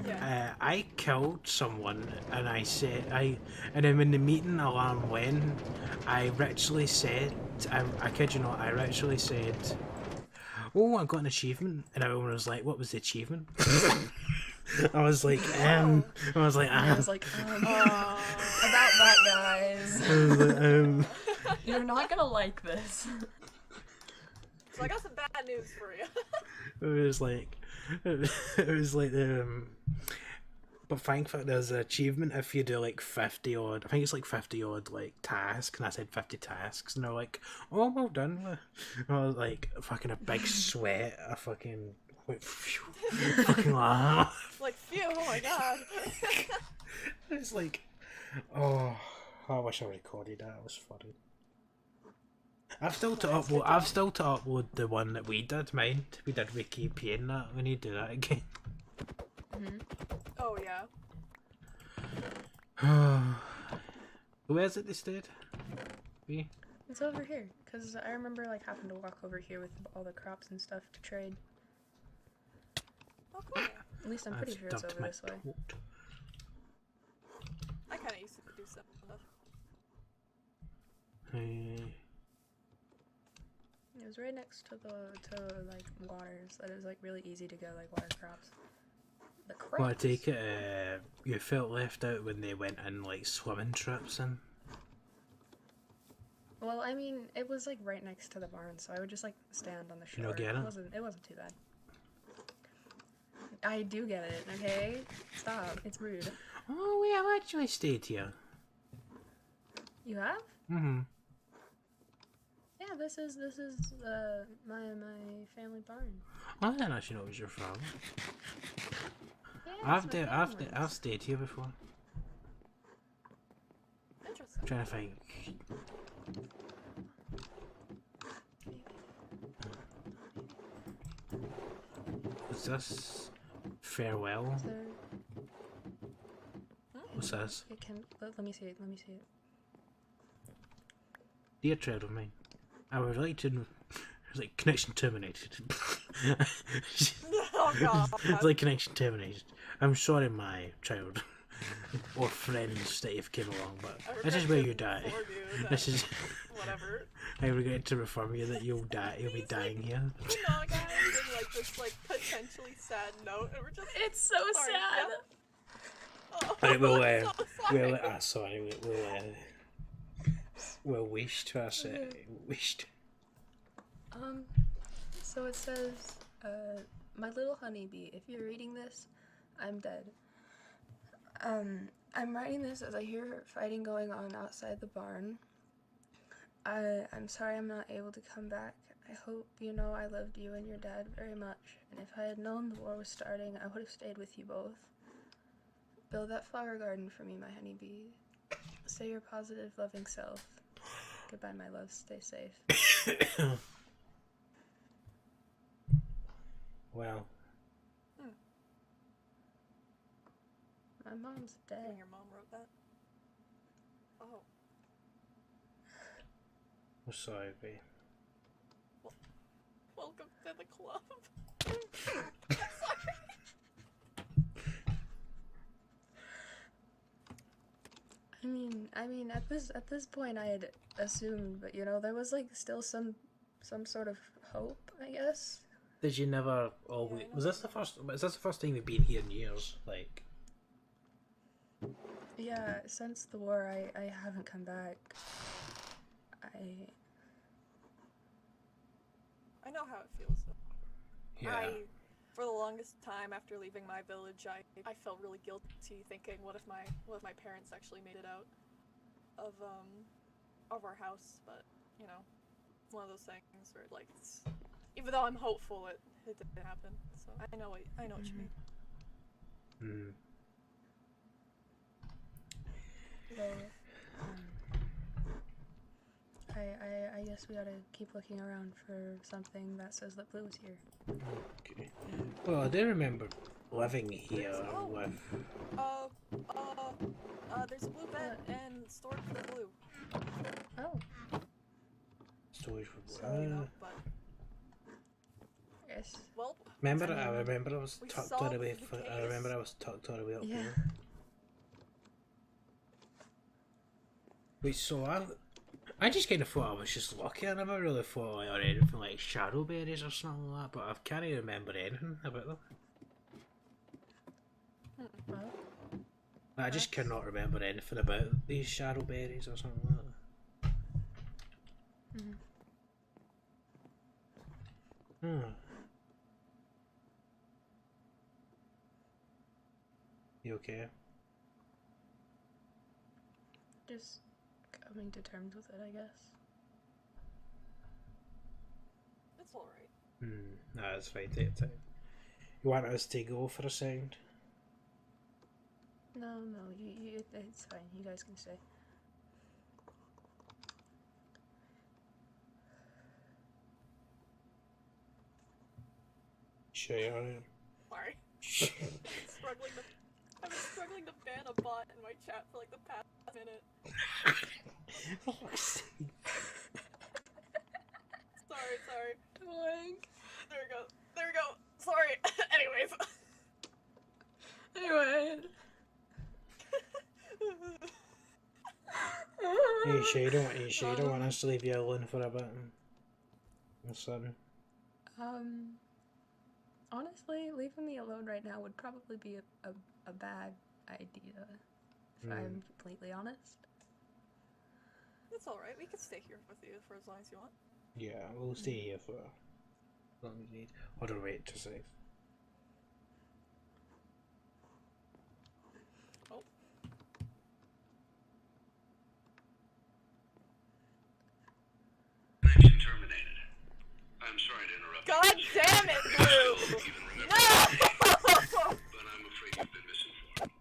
Speaker 3: Yeah.
Speaker 1: I killed someone, and and then when the meeting alarm went, I literally said, I kid you not, I literally said, "Oh, I got an achievement," and everyone was like, "What was the achievement?" I was like,
Speaker 2: I was like, about that, guys. You're not gonna like this.
Speaker 3: So I got some bad news for you.
Speaker 1: It was like, but thankfully there's an achievement if you do like 50 odd, I think it's like 50 odd like tasks, and I said 50 tasks, and they're like, "Oh, well done." I was like, fucking a big sweat, I fucking went, fucking laugh.
Speaker 3: Like, phew, oh my god.
Speaker 1: It's like, oh, I wish I recorded that, it was funny. I've still to upload the one that we did, mind. We did Wiki and that. We need to do that again.
Speaker 3: Oh yeah.
Speaker 1: Where is it they stayed?
Speaker 2: It's over here, because I remember like having to walk over here with all the crops and stuff to trade.
Speaker 3: Oh cool.
Speaker 2: At least I'm pretty sure it's over this way.
Speaker 3: I kind of used to do some stuff.
Speaker 2: It was right next to like waters. That is like really easy to get like water crops. The crops.
Speaker 1: Well, I take it you felt left out when they went in like swimming trips in.
Speaker 2: Well, I mean, it was like right next to the barn, so I would just like stand on the shore.
Speaker 1: You don't get it?
Speaker 2: It wasn't too bad. I do get it, okay? Stop. It's rude.
Speaker 1: Oh, we have actually stayed here.
Speaker 2: You have?
Speaker 1: Mm-hmm.
Speaker 2: Yeah, this is my family barn.
Speaker 1: I didn't actually know it was your farm.
Speaker 2: Yeah,
Speaker 1: I've stayed here before.
Speaker 3: Interesting.
Speaker 1: I'm trying to think. What's this? Farewell.
Speaker 2: Is there...
Speaker 1: What's this?
Speaker 2: It can. Let me see it. Let me see it.
Speaker 1: Dear child of mine, I would like to. It's like connection terminated.
Speaker 3: Oh god.
Speaker 1: It's like connection terminated. I'm sorry, my child, or friends that you've came along, but this is where you die. This is.
Speaker 3: Whatever.
Speaker 1: I regret to inform you that you'll die. You'll be dying here.
Speaker 3: You know, guys, in like this like potentially sad note, and we're just.
Speaker 2: It's so
Speaker 3: sorry,
Speaker 2: sad.
Speaker 3: yeah. Oh,
Speaker 1: Right, we'll
Speaker 3: I'm so sorry.
Speaker 1: we'll wish to us. Wished.
Speaker 2: So it says, my little honeybee, if you're reading this, I'm dead. I'm writing this as I hear fighting going on outside the barn. I'm sorry I'm not able to come back. I hope you know I loved you and your dad very much, and if I had known the war was starting, I would have stayed with you both. Build that flower garden for me, my honeybee. Stay your positive, loving self. Goodbye, my love. Stay safe.
Speaker 1: Well.
Speaker 2: My mom's dead.
Speaker 3: And your mom wrote that? Oh.
Speaker 1: I'm sorry, babe.
Speaker 3: Welcome to the club.
Speaker 2: I mean, at this point, I had assumed, but you know, there was like still some sort of hope, I guess.
Speaker 1: Did you never always? Was this the first? Is this the first time you've been here in years? Like.
Speaker 2: Yeah, since the war, I haven't come back.
Speaker 3: I know how it feels.
Speaker 1: Yeah.
Speaker 3: For the longest time after leaving my village, I felt really guilty, thinking, what if my parents actually made it out of our house? But you know, it's one of those things where like, even though I'm hopeful, it didn't happen. So I know what you mean.
Speaker 1: Mm.
Speaker 2: So, I guess we gotta keep looking around for something that says that Blue is here.
Speaker 1: Okay. Well, I do remember living here with.
Speaker 3: There's a blue bed and storage for Blue.
Speaker 2: Oh.
Speaker 1: Storage for.
Speaker 3: So you know, but.
Speaker 2: Yes.
Speaker 3: Well.
Speaker 1: Remember, I remember I was tucked all the way. I remember I
Speaker 3: case.
Speaker 1: was tucked all the way up
Speaker 2: Yeah.
Speaker 1: here. Wait, so I just kind of thought I was just lucky. I never really thought like, or anything like shadow berries or something like that, but I can't even remember anything about them.
Speaker 2: Well,
Speaker 1: I just cannot remember anything about these shadow berries or something like that. You okay?
Speaker 2: just coming to terms with it, I guess.
Speaker 3: It's alright.
Speaker 1: Nah, it's fine. Take your time. You want us to go for a second?
Speaker 2: No, it's fine. You guys can stay.
Speaker 1: Sure, you're alright.
Speaker 3: Sorry. I've been struggling to ban a bot in my chat for like the past minute. Sorry.
Speaker 2: Doink.
Speaker 3: There we go. Sorry. Anyways.
Speaker 2: Anyway.
Speaker 1: You sure you don't want us to leave you alone for a bit? Or something?
Speaker 2: Honestly, leaving me alone right now would probably be a bad idea, if I'm completely honest.
Speaker 3: It's alright. We can stay here with you for as long as you want.
Speaker 1: Yeah, we'll stay here for as long as you need. Hold on, wait, just save.
Speaker 3: Oh.
Speaker 4: Connection terminated. I'm sorry to interrupt.
Speaker 3: God damn it, Blue! No!
Speaker 4: But I'm afraid you've been misinformed.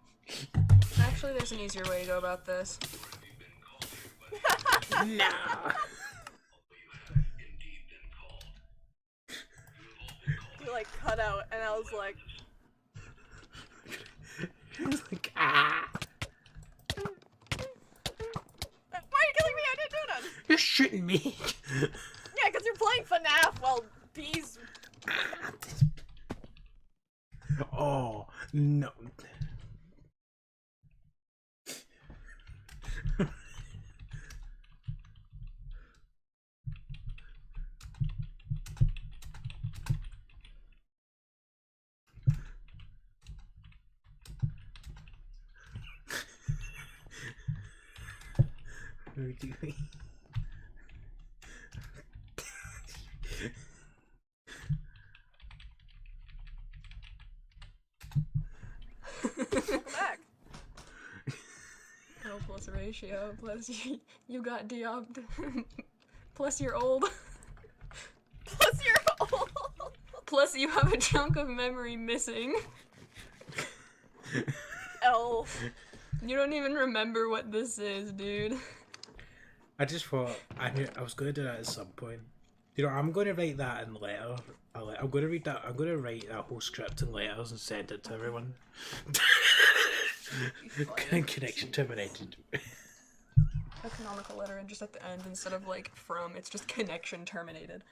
Speaker 2: Actually, there's an easier way to go about this.
Speaker 1: No!
Speaker 3: You like cut out, and I was like,
Speaker 1: He's like, ah!
Speaker 3: why are you killing me? I didn't do none!
Speaker 1: You're shooting me!
Speaker 3: Yeah, because you're playing FNAF while bees.
Speaker 1: Oh, no. What are we doing?
Speaker 3: Welcome back.
Speaker 2: Oh, plus ratio, plus you got deobbed, plus you're old,
Speaker 3: Plus you're old.
Speaker 2: plus you have a chunk of memory missing.
Speaker 3: L.
Speaker 2: You don't even remember what this is, dude.
Speaker 1: I just thought I was going to do that at some point. You know, I'm going to write that in letter. I'm going to read that. I'm going to write that whole script in letters and send it to everyone. Connection terminated.
Speaker 2: A canonical letter and just at the end instead of like from, it's just connection terminated.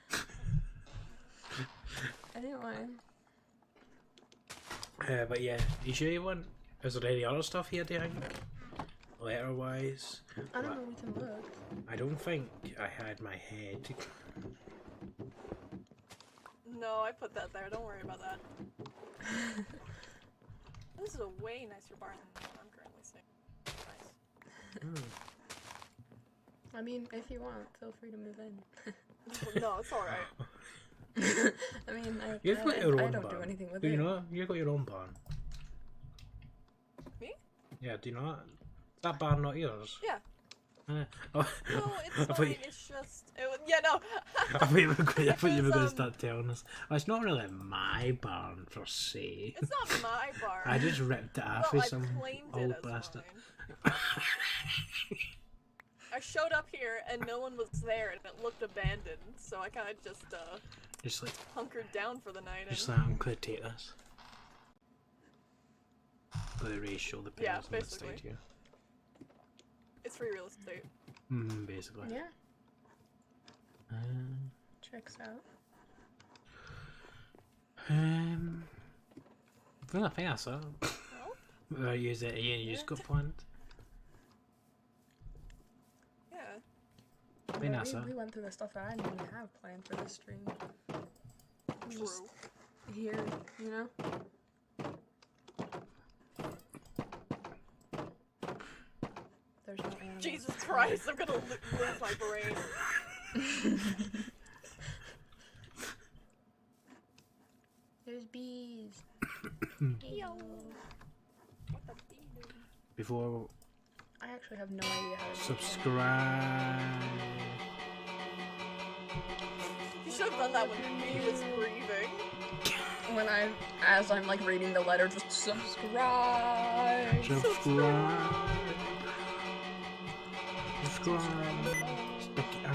Speaker 2: Anyway.
Speaker 1: But yeah, you sure you want? Is there any other stuff here, do you think? Letter wise?
Speaker 2: I don't know, we can look.
Speaker 1: I don't think I had my head.
Speaker 3: No, I put that there. Don't worry about that. This is a way nicer bar than the one I'm currently seeing.
Speaker 2: I mean, if you want, feel free to move in.
Speaker 3: No, it's alright.
Speaker 2: I mean,
Speaker 1: You've got your
Speaker 2: I
Speaker 1: own
Speaker 2: don't
Speaker 1: barn.
Speaker 2: do anything with
Speaker 1: Do
Speaker 2: it.
Speaker 1: you know? You've got your own barn.
Speaker 3: Me?
Speaker 1: Yeah, do you know that? Is that barn not yours?
Speaker 3: Yeah.
Speaker 1: Oh,
Speaker 3: No,
Speaker 1: I
Speaker 3: it's
Speaker 1: thought
Speaker 3: fine.
Speaker 1: you-
Speaker 3: It's just. I know.
Speaker 1: I thought you were going to
Speaker 3: Because,
Speaker 1: start telling us. Oh, it's not really my barn per se.
Speaker 3: It's not my barn.
Speaker 1: I just ripped it off
Speaker 3: Well,
Speaker 1: with
Speaker 3: I
Speaker 1: some
Speaker 3: claimed it
Speaker 1: old
Speaker 3: as
Speaker 1: bastard.
Speaker 3: mine. I showed up here and no one was there and it looked abandoned, so I kind of just
Speaker 1: Just like,
Speaker 3: hunkered down for the night.
Speaker 1: just
Speaker 3: And...
Speaker 1: like, I'm going to take this. Got to ratio the
Speaker 3: Yeah,
Speaker 1: pairs on the
Speaker 3: basically.
Speaker 1: side here.
Speaker 3: It's free real estate.
Speaker 1: Basically.
Speaker 2: Yeah,
Speaker 1: Um,
Speaker 2: checks out.
Speaker 1: well, I think that's it.
Speaker 3: Well,
Speaker 1: I use it again, you just got planned.
Speaker 3: yeah.
Speaker 1: I think that's
Speaker 2: we
Speaker 1: it.
Speaker 2: went through the stuff that I didn't even have planned for this stream.
Speaker 3: True.
Speaker 2: Just here, you know? There's no animals.
Speaker 3: Jesus Christ, I'm gonna lose my brain.
Speaker 2: There's bees.
Speaker 3: Yo. What the bees?
Speaker 1: Before
Speaker 2: I actually have no idea how to do
Speaker 1: subscribe.
Speaker 3: You should have done that when me was grieving.
Speaker 2: that. As I'm like reading the letter, just subscribe.
Speaker 1: Subscribe.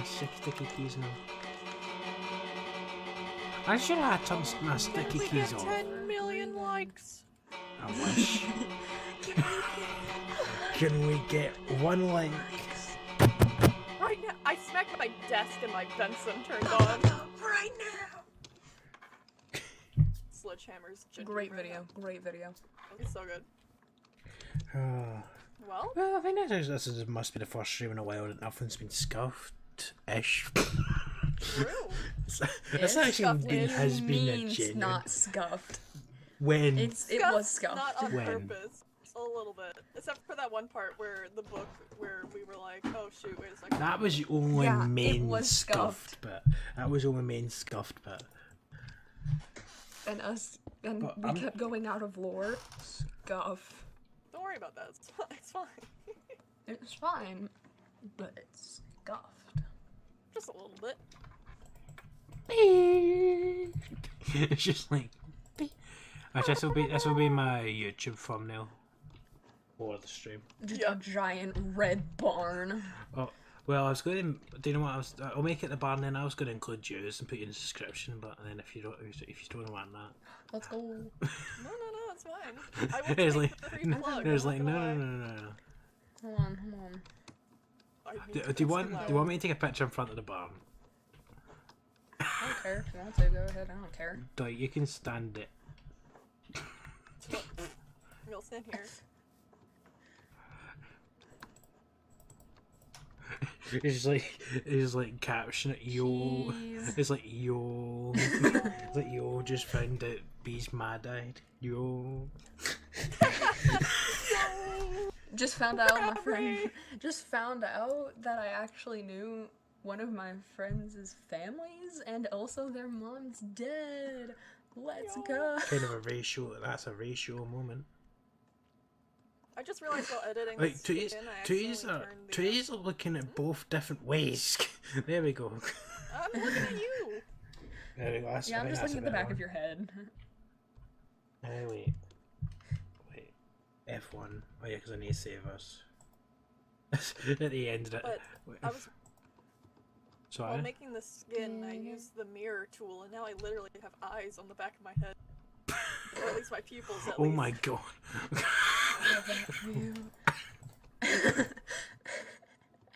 Speaker 1: Sticky keys now. I should have turned my sticky
Speaker 3: We
Speaker 1: keys
Speaker 3: get
Speaker 1: on.
Speaker 3: 10 million likes.
Speaker 1: I wish. Can we get one like?
Speaker 3: Right now, I smacked my desk and my Benson turned on. Right now. Sledgehammer's
Speaker 2: Great video. Great video.
Speaker 3: It's so good. Well,
Speaker 1: Well, I think this must be the first stream in a while that nothing's been scuffed-ish.
Speaker 3: true.
Speaker 1: It's actually
Speaker 3: Scuffed
Speaker 1: been,
Speaker 3: is
Speaker 1: has been a
Speaker 2: means
Speaker 1: genuine.
Speaker 2: not scuffed.
Speaker 1: When
Speaker 2: It was scuffed.
Speaker 3: Not on
Speaker 1: When?
Speaker 3: purpose. A little bit. Except for that one part where the book, where we were like, oh shoot, wait a second.
Speaker 1: that was the only
Speaker 2: Yeah, it
Speaker 1: main
Speaker 2: was
Speaker 1: scuffed bit. That was the only main scuffed bit.
Speaker 2: And
Speaker 1: But
Speaker 2: we
Speaker 1: I'm-
Speaker 2: kept going out of lore. Scuff.
Speaker 3: Don't worry about that. It's fine.
Speaker 2: It's fine, but it's scuffed.
Speaker 3: Just a little bit.
Speaker 1: It's just like. Actually, this will be my YouTube thumbnail for the stream.
Speaker 2: Just
Speaker 3: Yeah.
Speaker 2: a giant red barn.
Speaker 1: Oh, well, I was going to. Do you know what? I'll make it the barn. Then I was going to include yours and put you in the description. But then if you don't want that,
Speaker 2: Let's go.
Speaker 3: No, it's fine. I will
Speaker 1: There's
Speaker 3: take
Speaker 1: like,
Speaker 3: the free plug.
Speaker 1: there's
Speaker 3: I'm
Speaker 1: like
Speaker 3: not
Speaker 1: no.
Speaker 3: gonna lie.
Speaker 2: Hold on.
Speaker 3: I need
Speaker 1: Do
Speaker 3: to
Speaker 1: you
Speaker 3: press
Speaker 1: want?
Speaker 3: loud.
Speaker 1: Do you want me to take a picture in front of the barn?
Speaker 2: I don't care if you want to. Go ahead. I don't care.
Speaker 1: Like you can stand it.
Speaker 3: We'll stand here.
Speaker 1: It's like caption it, yo.
Speaker 2: Jeez.
Speaker 1: It's like yo. It's like yo. Just found out bees mad-eyed. Yo.
Speaker 2: Just found out my
Speaker 3: Recovery.
Speaker 2: friend. Just found out that I actually knew one of my friends' families, and also their mom's dead. Let's
Speaker 3: Yo.
Speaker 2: go.
Speaker 1: Kind of a ratio. That's a ratio moment.
Speaker 3: I just realized while editing
Speaker 1: Like
Speaker 3: this
Speaker 1: two years,
Speaker 3: skin, I
Speaker 1: two
Speaker 3: accidentally
Speaker 1: years are
Speaker 3: turned the-
Speaker 1: two years are looking at both different ways. There we go.
Speaker 3: I'm looking at you.
Speaker 1: There we go. That's,
Speaker 2: Yeah, I'm just
Speaker 1: that's
Speaker 2: looking
Speaker 1: a
Speaker 2: at the
Speaker 1: better
Speaker 2: back of your head.
Speaker 1: one. Wait. F1. Oh yeah, because I need to save us. At the end of it.
Speaker 3: But I was
Speaker 1: Sorry.
Speaker 3: while making the skin, I used the mirror tool, and now I literally have eyes on the back of my head, or at least my pupils. At
Speaker 1: Oh
Speaker 3: least.
Speaker 1: my god.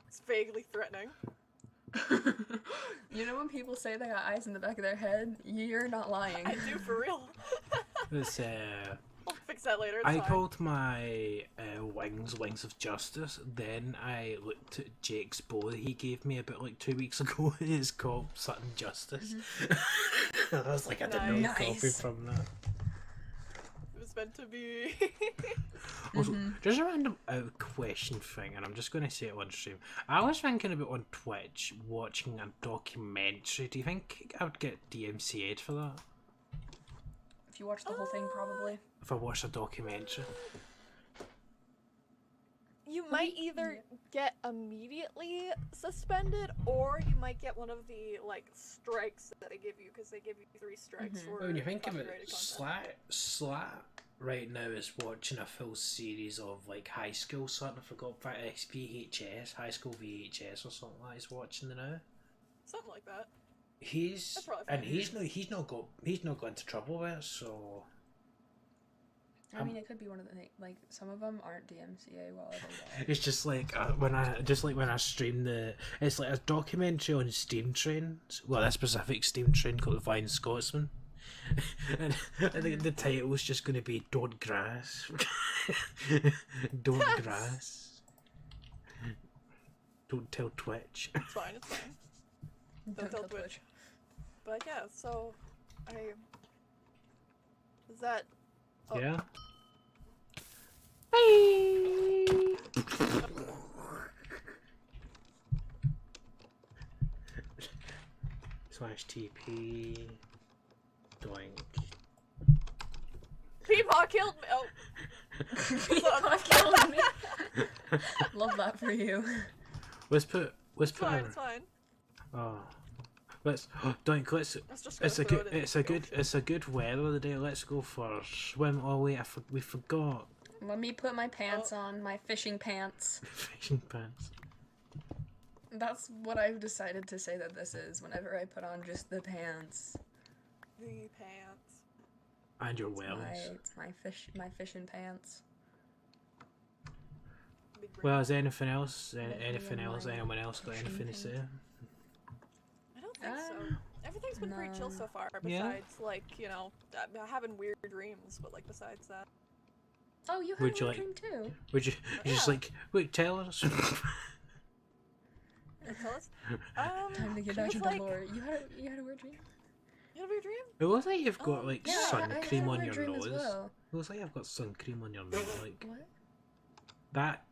Speaker 3: It's vaguely threatening.
Speaker 2: You know when people say they got eyes in the back of their head? You're not lying.
Speaker 3: I do for real.
Speaker 1: It's,
Speaker 3: I'll fix that later. It's
Speaker 1: I
Speaker 3: fine.
Speaker 1: called my Wings of Justice. Then I looked at Jake's bow that he gave me about like 2 weeks ago. It's called Sudden Justice. I was like, I didn't know he copied
Speaker 2: Nice.
Speaker 1: from that.
Speaker 3: It was meant to be.
Speaker 1: Also, just a random out question thing, and I'm just going to say it on stream. I was thinking about on Twitch watching a documentary. Do you think I would get DMCA'd for that?
Speaker 2: If you watch the whole thing, probably.
Speaker 1: If I watched a documentary?
Speaker 3: You might either get immediately suspended, or you might get one of the like strikes that they give you, because they give you 3 strikes for.
Speaker 1: When you think about
Speaker 3: copyrighted content.
Speaker 1: Slat right now is watching a full series of like high school something. I forgot VHS, high school VHS or something like that. He's watching it now.
Speaker 3: Something like that.
Speaker 1: He's
Speaker 3: That's probably
Speaker 1: and
Speaker 3: fine.
Speaker 1: he's not got into trouble with it, so.
Speaker 2: I mean, it could be one of the things. Like, some of them aren't DMCA, while others are.
Speaker 1: It's just like when I stream it's like a documentary on steam trains. Well, a specific steam train called the Flying Scotsman, and I think the title was just going to be "Don't Grass." Don't grass. Don't tell Twitch.
Speaker 3: It's fine. It's fine. Don't tell Twitch. But yeah, so is that? Oh.
Speaker 1: Yeah. Slash TP. Doink.
Speaker 3: Peepaw killed me. Oh.
Speaker 2: Peepaw killed me. Love that for you.
Speaker 1: Let's put
Speaker 3: It's fine.
Speaker 1: Oh. Let's Doink. Let's. It's a good weather of the day. Let's go for a swim. Oh wait, we forgot.
Speaker 2: Let me put my pants on, my fishing pants.
Speaker 1: Fishing pants.
Speaker 2: That's what I've decided to say that this is, whenever I put on just the pants.
Speaker 3: The pants.
Speaker 1: And your whales.
Speaker 2: It's my fishing pants.
Speaker 3: Big brain.
Speaker 1: Well, is there anything else?
Speaker 2: Anything else?
Speaker 1: Anyone else got
Speaker 2: fishing
Speaker 1: anything to say?
Speaker 3: I don't think so. Everything's been pretty chill
Speaker 2: no.
Speaker 3: so far.
Speaker 1: Yeah?
Speaker 3: Besides, like, you know, having weird dreams. But like, besides that.
Speaker 2: Oh, you had
Speaker 1: Would you
Speaker 2: a
Speaker 1: like-
Speaker 2: dream too.
Speaker 1: Would you just
Speaker 3: Yeah.
Speaker 1: like wait? Tell us.
Speaker 3: Tell us.
Speaker 2: Time to get
Speaker 3: it
Speaker 2: back
Speaker 3: was
Speaker 2: to the
Speaker 3: like,
Speaker 2: lore. You had a weird dream.
Speaker 3: You have a dream?
Speaker 1: It looks like you've got
Speaker 3: Oh,
Speaker 1: like
Speaker 2: Yeah,
Speaker 1: sun
Speaker 2: I had
Speaker 1: cream
Speaker 2: a
Speaker 1: on
Speaker 2: weird
Speaker 1: your
Speaker 2: dream
Speaker 1: nose.
Speaker 2: as well.
Speaker 1: It looks like I've got sun cream on your nose, like
Speaker 2: What?
Speaker 1: that.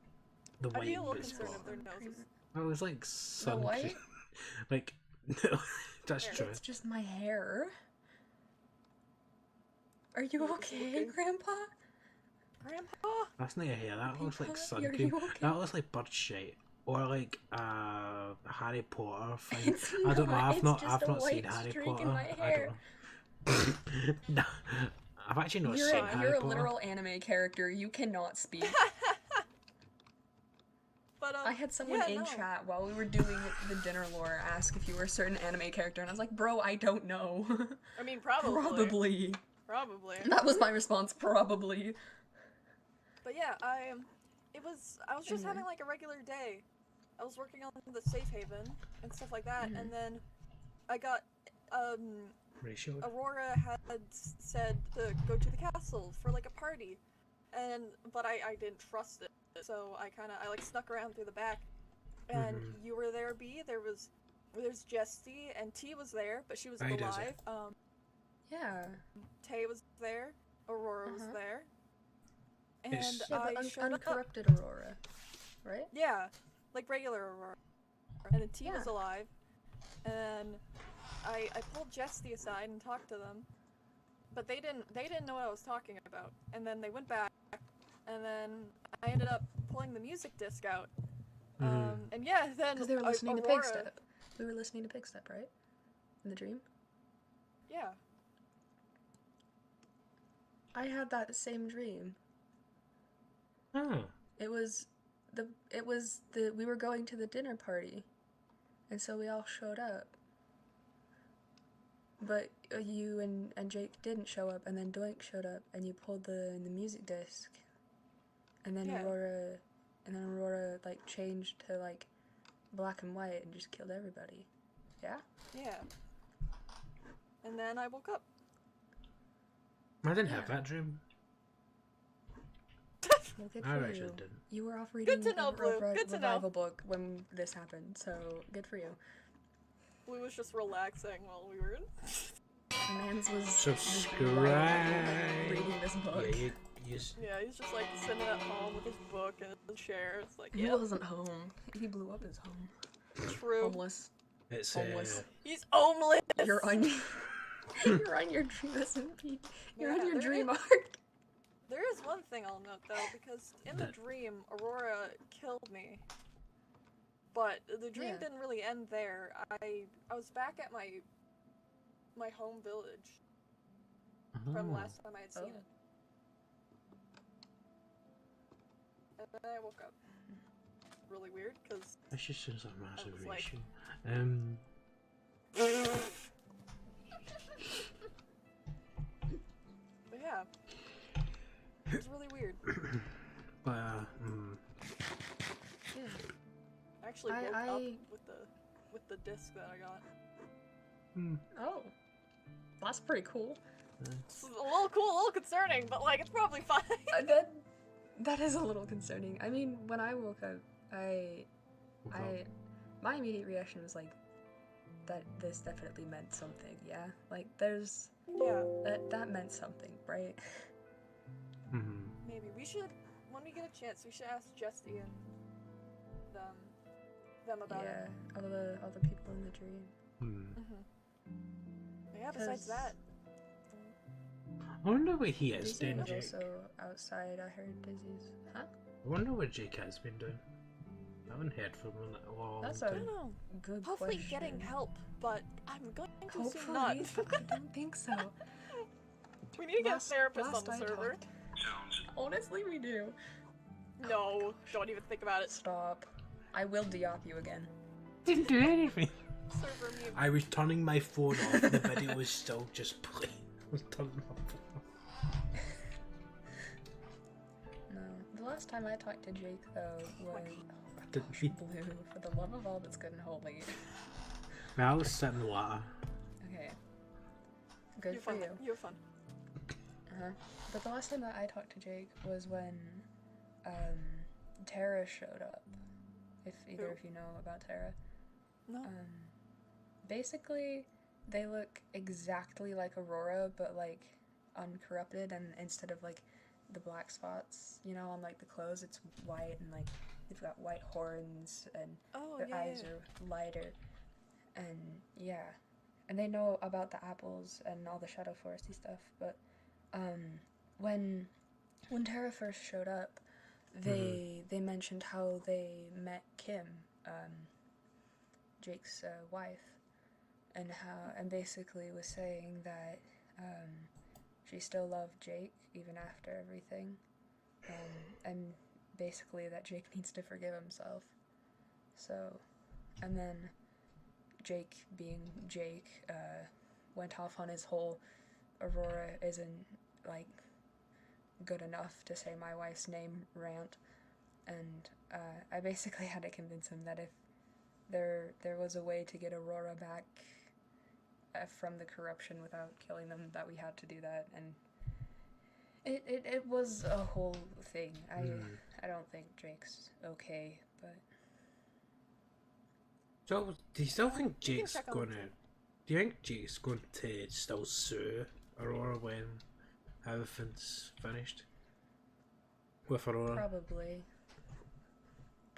Speaker 1: The
Speaker 3: I'd
Speaker 1: white
Speaker 3: be a little
Speaker 1: bit
Speaker 3: concerned
Speaker 1: spot.
Speaker 3: of their noses.
Speaker 1: Oh, it was like sun
Speaker 2: white?
Speaker 1: cream. Like no, that's
Speaker 3: Yeah.
Speaker 1: true.
Speaker 2: It's just my hair. Are you
Speaker 3: You're
Speaker 2: okay,
Speaker 3: looking-
Speaker 2: Grandpa?
Speaker 3: Grandpa?
Speaker 1: That's not your hair. That looks like
Speaker 2: Grandpa,
Speaker 1: sun
Speaker 2: are
Speaker 1: cream.
Speaker 2: you okay?
Speaker 1: That looks like bird shit. Or like Harry Potter thing.
Speaker 2: It's
Speaker 1: I don't know.
Speaker 2: not,
Speaker 1: I've
Speaker 2: it's
Speaker 1: not
Speaker 2: just a
Speaker 1: seen
Speaker 2: white
Speaker 1: Harry
Speaker 2: streak
Speaker 1: Potter.
Speaker 2: in my hair.
Speaker 1: I don't know. No, I've actually not
Speaker 2: You're
Speaker 1: seen
Speaker 2: a,
Speaker 1: Harry
Speaker 2: you're a
Speaker 1: Potter.
Speaker 2: literal anime character. You cannot speak.
Speaker 3: But
Speaker 2: I had someone
Speaker 3: yeah,
Speaker 2: in
Speaker 3: no.
Speaker 2: chat while we were doing the dinner lore ask if you were a certain anime character, and I was like, bro, I don't know.
Speaker 3: I mean, probably.
Speaker 2: Probably.
Speaker 3: Probably.
Speaker 2: That was my response, probably.
Speaker 3: But yeah, I was just having like a regular day. I was working on the safe haven and stuff like that, and then I got
Speaker 1: Ratio.
Speaker 3: Aurora had said to go to the castle for like a party, but I didn't trust it, so I like snuck around through the back, and you were there, B. There's Jessie, and T was there, but she was
Speaker 1: Right, is
Speaker 3: alive.
Speaker 1: it?
Speaker 2: Yeah.
Speaker 3: Tay was there, Aurora was there, and
Speaker 1: It's-
Speaker 2: Yeah,
Speaker 3: I
Speaker 2: but
Speaker 3: showed up.
Speaker 2: uncorrupted Aurora, right?
Speaker 3: Yeah, like regular Aurora. And then T was
Speaker 2: Yeah.
Speaker 3: alive. And I pulled Jessie aside and talked to them. But they didn't know what I was talking about. And then they went back, and then I ended up pulling the music disc out. And yeah, then
Speaker 2: Because they were listening to
Speaker 3: Aurora,
Speaker 2: Pigstep. We were listening to Pigstep, right? In the dream?
Speaker 3: Yeah.
Speaker 2: I had that same dream.
Speaker 1: Oh.
Speaker 2: It was we were going to the dinner party, and so we all showed up. But you and Jake didn't show up, and then Doink showed up, and you pulled the music disc, and then
Speaker 3: Yeah.
Speaker 2: Aurora like changed to like black and white and just killed everybody. Yeah.
Speaker 3: Yeah. And then I woke up.
Speaker 1: I didn't have that dream.
Speaker 2: Well, good
Speaker 1: I
Speaker 2: for
Speaker 1: actually
Speaker 2: you.
Speaker 1: didn't.
Speaker 2: You were off reading
Speaker 3: to know, Blue. Good to know.
Speaker 2: revival book when this happened, so good for you.
Speaker 3: We was just relaxing while we were
Speaker 2: Mans was
Speaker 1: Subscribe.
Speaker 2: reading this book.
Speaker 1: Yeah, you
Speaker 3: Yeah, he's just like sitting at home with his book and his chair. It's like,
Speaker 2: He
Speaker 3: yeah,
Speaker 2: wasn't home. He blew up his home.
Speaker 3: true.
Speaker 2: Homeless.
Speaker 1: it's
Speaker 2: Homeless.
Speaker 3: He's homeless.
Speaker 2: You're on you're on your Dream SMP. You're on
Speaker 3: Yeah,
Speaker 2: your
Speaker 3: there
Speaker 2: dream
Speaker 3: is-
Speaker 2: arc.
Speaker 3: There is one thing I'll note though, because in the dream, Aurora killed me. But the dream
Speaker 2: Yeah.
Speaker 3: didn't really end there. I was back at my home village from
Speaker 1: Oh.
Speaker 3: last time I had seen it. And then I woke up. Really weird, because
Speaker 1: This just sounds like
Speaker 3: I was
Speaker 1: masturbation.
Speaker 3: but yeah, it was really weird.
Speaker 1: But
Speaker 2: Yeah.
Speaker 3: I actually
Speaker 2: I-
Speaker 3: woke
Speaker 2: I-
Speaker 3: up with the disc that I got.
Speaker 2: Oh. That's pretty cool.
Speaker 3: It's a little cool, a little concerning, but like it's probably fine.
Speaker 2: That is a little concerning. I mean, when I woke up, my immediate reaction was like, that this definitely meant something. Yeah, like there's
Speaker 3: Yeah,
Speaker 2: that meant something, right?
Speaker 3: maybe we should, when we get a chance, we should ask Jesse and them about
Speaker 2: Yeah,
Speaker 3: it.
Speaker 2: all the people in the dream.
Speaker 3: Yeah, besides
Speaker 2: 'Cause
Speaker 3: that,
Speaker 1: I wonder what he is
Speaker 2: Dizzy
Speaker 1: doing,
Speaker 2: was
Speaker 1: Jake.
Speaker 2: also outside. I heard Dizzy's. Huh?
Speaker 1: I wonder what Jake has been doing. I haven't heard from him in a long
Speaker 2: That's
Speaker 3: I
Speaker 2: a
Speaker 3: don't know.
Speaker 2: good
Speaker 3: Hopefully
Speaker 2: question.
Speaker 3: getting help, but I'm going to assume
Speaker 2: Hopefully,
Speaker 3: not.
Speaker 2: I don't think so.
Speaker 3: We need to get a
Speaker 2: Last-
Speaker 3: therapist on
Speaker 2: last
Speaker 3: the
Speaker 2: I
Speaker 3: server.
Speaker 2: talked-
Speaker 4: Sounds
Speaker 2: Honestly, we do.
Speaker 3: No, don't even think about it.
Speaker 2: Stop. I will de-op you again.
Speaker 1: Didn't do anything.
Speaker 3: Server mute.
Speaker 1: I was turning my phone off. The video was still just playing. I was turning my phone off.
Speaker 2: No. The last time I talked to Jake, though, was...
Speaker 1: I didn't mean.
Speaker 2: Blue, for the love of all that's good and holy.
Speaker 1: I was sitting in the water.
Speaker 2: Okay. Good
Speaker 3: You
Speaker 2: for
Speaker 3: fun.
Speaker 2: you.
Speaker 3: You have fun.
Speaker 2: Uh-huh. But the last time that I talked to Jake was when, Tara showed up. If either
Speaker 3: Who?
Speaker 2: of you know about Tara.
Speaker 3: No.
Speaker 2: Basically, they look exactly like Aurora, but, like, uncorrupted, and instead of, like, the black spots, you know, on, like, the clothes, it's white, and, like, they've got white horns, and
Speaker 3: Oh,
Speaker 2: their
Speaker 3: yeah,
Speaker 2: eyes are lighter, and, yeah. And they know about the apples and all the Shadow Foresty stuff, but, when Tara first showed up, they mentioned how they met Kim, Jake's wife, and basically was saying that she still loved Jake even after everything, and basically that Jake needs to forgive himself. So, and then Jake, being Jake, went off on his whole Aurora isn't like good enough to say my wife's name rant, and I basically had to convince him that if there was a way to get Aurora back from the corruption without killing them, that we had to do that, and it was a whole thing. I don't think Jake's okay, but
Speaker 1: So, do you still think
Speaker 3: can
Speaker 1: Jake's
Speaker 3: check on
Speaker 1: gonna?
Speaker 3: him.
Speaker 1: Do you think Jake's going to still sue Aurora when everything's finished with Aurora?
Speaker 2: probably.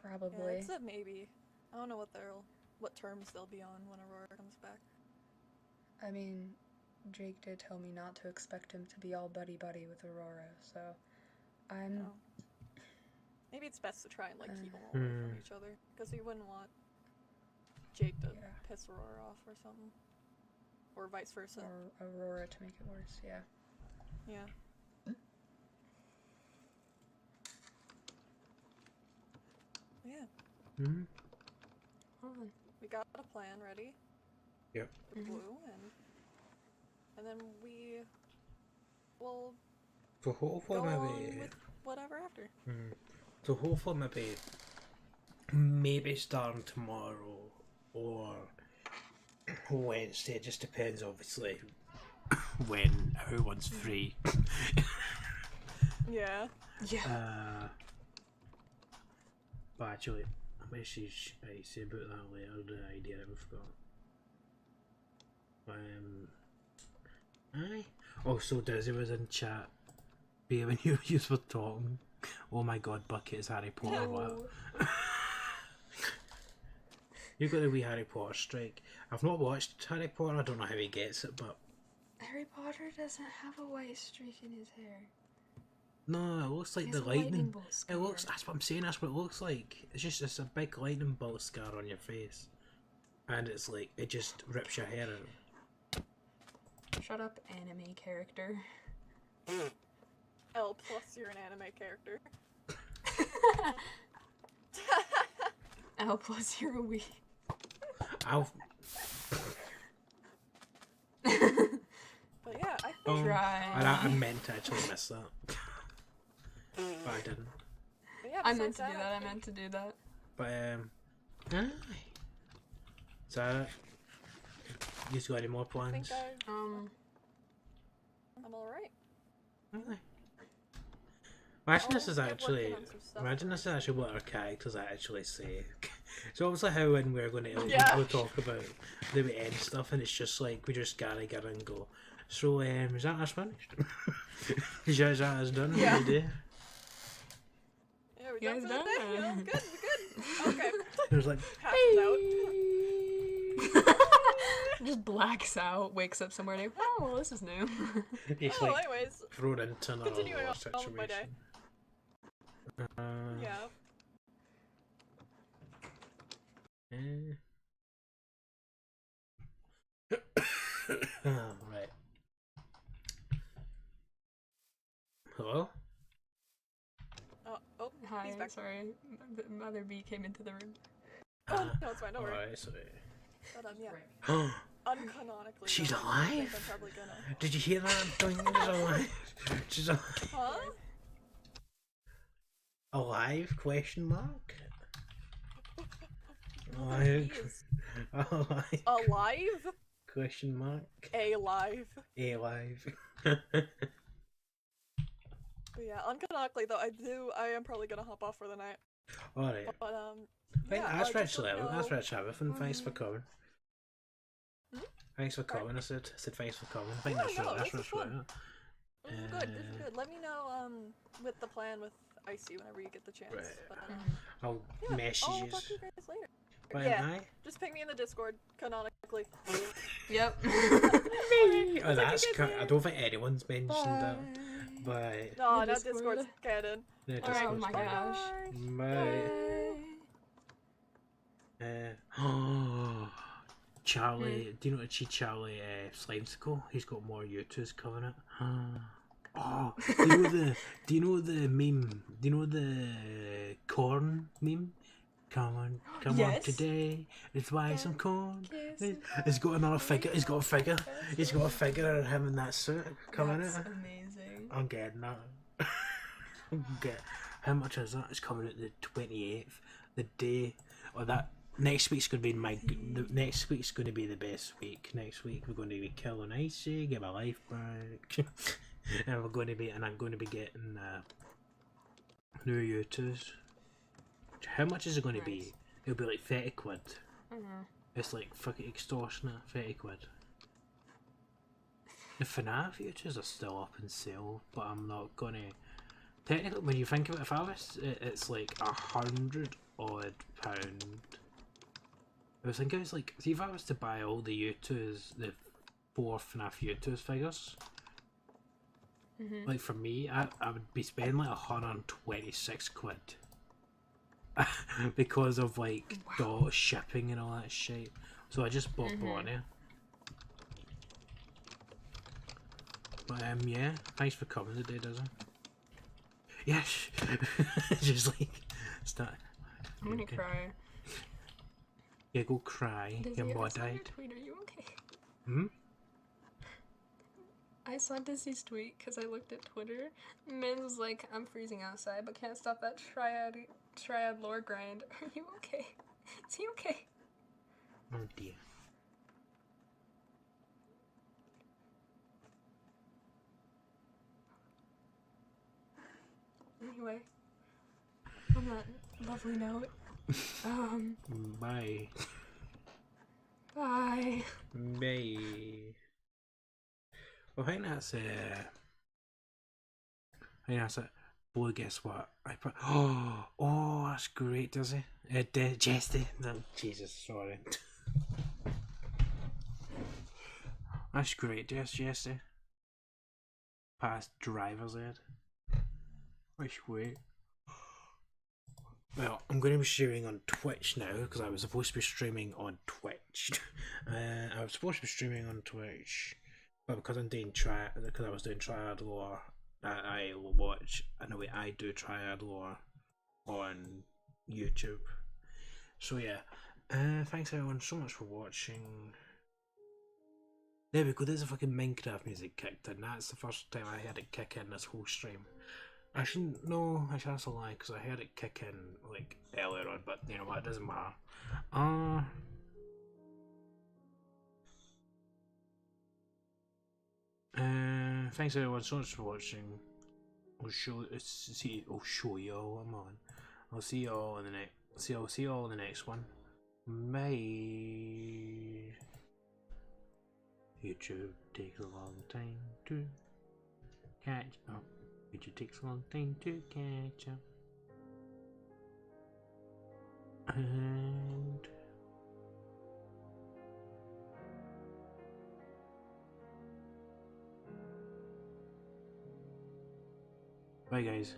Speaker 3: Yeah, it's a maybe. I don't know what terms they'll be on when Aurora comes back.
Speaker 2: I mean, Jake did tell me not to expect him to be all buddy-buddy with Aurora, so I'm...
Speaker 3: No. Maybe it's best to try and like keep them away from each other, because we wouldn't want Jake to
Speaker 2: Yeah.
Speaker 3: piss Aurora off or something, or vice versa.
Speaker 2: Or Aurora to make it worse, yeah.
Speaker 3: Yeah. Yeah.
Speaker 1: Hmm.
Speaker 3: We got a plan ready.
Speaker 1: Yep.
Speaker 3: For Blue, and then we will
Speaker 1: So hopefully
Speaker 3: go on
Speaker 1: maybe.
Speaker 3: with whatever after.
Speaker 1: So hopefully maybe starting tomorrow or Wednesday. It just depends, obviously, when everyone's free.
Speaker 3: Yeah.
Speaker 2: Yeah.
Speaker 1: But actually, I message I say about that later. The idea I forgot. Aye. Oh, so Dizzy was in chat. Be when you were talking. Oh my god, Bucket is Harry Potter. What? You got a wee Harry Potter streak. I've not watched Harry Potter. I don't know how he gets it, but
Speaker 2: Harry Potter doesn't have a white streak in his hair.
Speaker 1: no, it looks like
Speaker 2: He
Speaker 1: the
Speaker 2: has a lightning
Speaker 1: lightning.
Speaker 2: bolt
Speaker 1: It
Speaker 2: scar.
Speaker 1: looks. That's what I'm saying. That's what it looks like. It's a big lightning bolt scar on your face, and it's like it just rips your hair out.
Speaker 2: Shut up, anime character.
Speaker 3: L plus, you're an anime character.
Speaker 2: L plus, you're a wee.
Speaker 1: I'll.
Speaker 3: But yeah, I think
Speaker 2: Try.
Speaker 1: I meant to actually miss that, but I didn't.
Speaker 3: but yeah,
Speaker 2: I meant
Speaker 3: besides
Speaker 2: to do that. I
Speaker 3: think-
Speaker 2: meant to do that.
Speaker 1: But aye. Is that it? You got any more
Speaker 3: I
Speaker 1: plans?
Speaker 3: think I'm alright.
Speaker 1: Really? Imagine this is
Speaker 3: I'll get
Speaker 1: actually.
Speaker 3: working on some stuff.
Speaker 1: Imagine this is actually what our characters actually say. So obviously how when we're going to
Speaker 3: Yeah.
Speaker 1: we'll talk about the end stuff, and it's just like we just gotta get and go. So is that us finished? Is that us done for
Speaker 3: Yeah.
Speaker 1: the day?
Speaker 3: Yeah, we're
Speaker 2: You
Speaker 3: done
Speaker 2: guys
Speaker 3: for the day. Yeah,
Speaker 2: done?
Speaker 3: good, we're good. Okay.
Speaker 1: It was like
Speaker 3: Passed out.
Speaker 2: Just blacks out, wakes up somewhere new. Oh, well, this is new.
Speaker 1: it's
Speaker 3: Oh,
Speaker 1: like
Speaker 3: anyways,
Speaker 1: thrown into another
Speaker 3: continuing
Speaker 1: war
Speaker 3: on with my day.
Speaker 1: situation.
Speaker 3: Yeah.
Speaker 1: Right. Hello?
Speaker 3: Oh,
Speaker 2: Hi,
Speaker 3: he's back.
Speaker 2: sorry. Mother Bee came into the room.
Speaker 3: Oh, no, it's fine, don't worry.
Speaker 1: Alright, sorry.
Speaker 3: But yeah, uncanonically.
Speaker 1: She's
Speaker 3: though,
Speaker 1: alive?
Speaker 3: I think I'm probably gonna.
Speaker 1: Did you hear that? She's alive. She's alive.
Speaker 3: Huh?
Speaker 1: Alive? Question mark.
Speaker 3: Mother
Speaker 1: Alive.
Speaker 3: Bee is
Speaker 1: Alive?
Speaker 3: alive?
Speaker 1: Question mark.
Speaker 3: Alive.
Speaker 1: Alive.
Speaker 3: But yeah, uncanonically though, I am probably gonna hop off for the night.
Speaker 1: Alright.
Speaker 3: But
Speaker 1: Right,
Speaker 3: yeah,
Speaker 1: that's
Speaker 3: just
Speaker 1: Rich
Speaker 3: let me
Speaker 1: Level. That's
Speaker 3: know-
Speaker 1: Rich Everything. Thanks for coming.
Speaker 3: Hmm?
Speaker 1: Thanks for
Speaker 3: Sorry?
Speaker 1: coming. I said thanks for coming. I think
Speaker 3: Yeah,
Speaker 1: that's
Speaker 3: no,
Speaker 1: right. That's
Speaker 3: this is
Speaker 1: Rich
Speaker 3: fun.
Speaker 1: Level.
Speaker 3: This is good. This is good. Let me know with the plan with Icy whenever you get the chance.
Speaker 1: Right.
Speaker 3: But,
Speaker 1: I'll
Speaker 3: yeah,
Speaker 1: message
Speaker 3: I'll
Speaker 1: you.
Speaker 3: talk to you guys later.
Speaker 1: Bye
Speaker 3: Yeah.
Speaker 1: bye.
Speaker 3: Just ping me in the Discord canonically.
Speaker 2: Yep.
Speaker 1: Oh, that's
Speaker 3: you guys
Speaker 1: I don't think anyone's mentioned that. Bye.
Speaker 3: No,
Speaker 2: The
Speaker 3: not
Speaker 2: Discord.
Speaker 3: Discord's canon.
Speaker 1: No,
Speaker 2: Oh
Speaker 1: Discord's
Speaker 2: my
Speaker 1: fine.
Speaker 2: gosh.
Speaker 1: Bye. Charlie, do you know what Charlie Slimesicle? He's got more YouTubes coming out. Oh, do you know the meme? Do you know the corn meme? Come on
Speaker 2: Yes.
Speaker 1: today. Let's buy some corn.
Speaker 2: Kiss
Speaker 1: He's got another figure. He's got a figure. He's got a figure of him in that suit coming
Speaker 2: That's
Speaker 1: out.
Speaker 2: amazing.
Speaker 1: I'm getting that. How much is that? It's coming out the 28th. The day or that next week's gonna be the next week's gonna be the best week. Next week we're going to be killing Icy, get my life back, and I'm going to be getting new YouTubers. How much is it going to be?
Speaker 2: Nice.
Speaker 1: It'll be like 30 quid.
Speaker 2: Mm-hmm.
Speaker 1: It's like fucking extortionate, 30 quid. The FNAF YouTubers are still up in sale, but I'm not gonna. Technically, when you think of it, if I was, it's like £100 odd. I was thinking it's like, see if I was to buy all the U2s, the 4 FNAF U2s figures,
Speaker 2: Mm-hmm.
Speaker 1: like for me, I would be spending like 126 quid. Because of like dot shipping and all that shit. So I just bought Bonnie. But yeah, thanks for coming today, Dizzy. Yes! Just like start.
Speaker 2: I'm gonna cry.
Speaker 1: Yeah, go cry.
Speaker 2: Dizzy,
Speaker 1: Your
Speaker 2: I
Speaker 1: mom
Speaker 2: saw your
Speaker 1: died.
Speaker 2: tweet. Are you okay?
Speaker 1: Hmm?
Speaker 2: I saw Dizzy's tweet because I looked at Twitter. Man was like, "I'm freezing outside, but can't stop that triad lore grind." Are you okay? Is he okay?
Speaker 1: Oh dear.
Speaker 2: Anyway, on that lovely note,
Speaker 1: Bye.
Speaker 2: bye.
Speaker 1: Bye. Well, I think that's I think that's it. Boy, guess what? I put. Oh, that's great, does he? Jesty. No, Jesus, sorry. That's great, Jesty. Past driver's ed. That's great. Well, I'm going to be streaming on Twitch now because I was supposed to be streaming on Twitch. I was supposed to be streaming on Twitch, but because I'm doing because I was doing Triad lore, I watch. I know I do Triad lore on YouTube. So yeah, thanks everyone so much for watching. There we go. There's a fucking Minecraft music kicked in. That's the first time I heard it kick in this whole stream. Actually, no, actually that's a lie because I heard it kick in like earlier on, but you know what, it doesn't matter. Thanks everyone so much for watching. I'll show you all. I'm on. I'll see you all in the next. I'll see you all in the next one. Bye. YouTube takes a long time to catch up. YouTube takes a long time to catch up. And bye guys.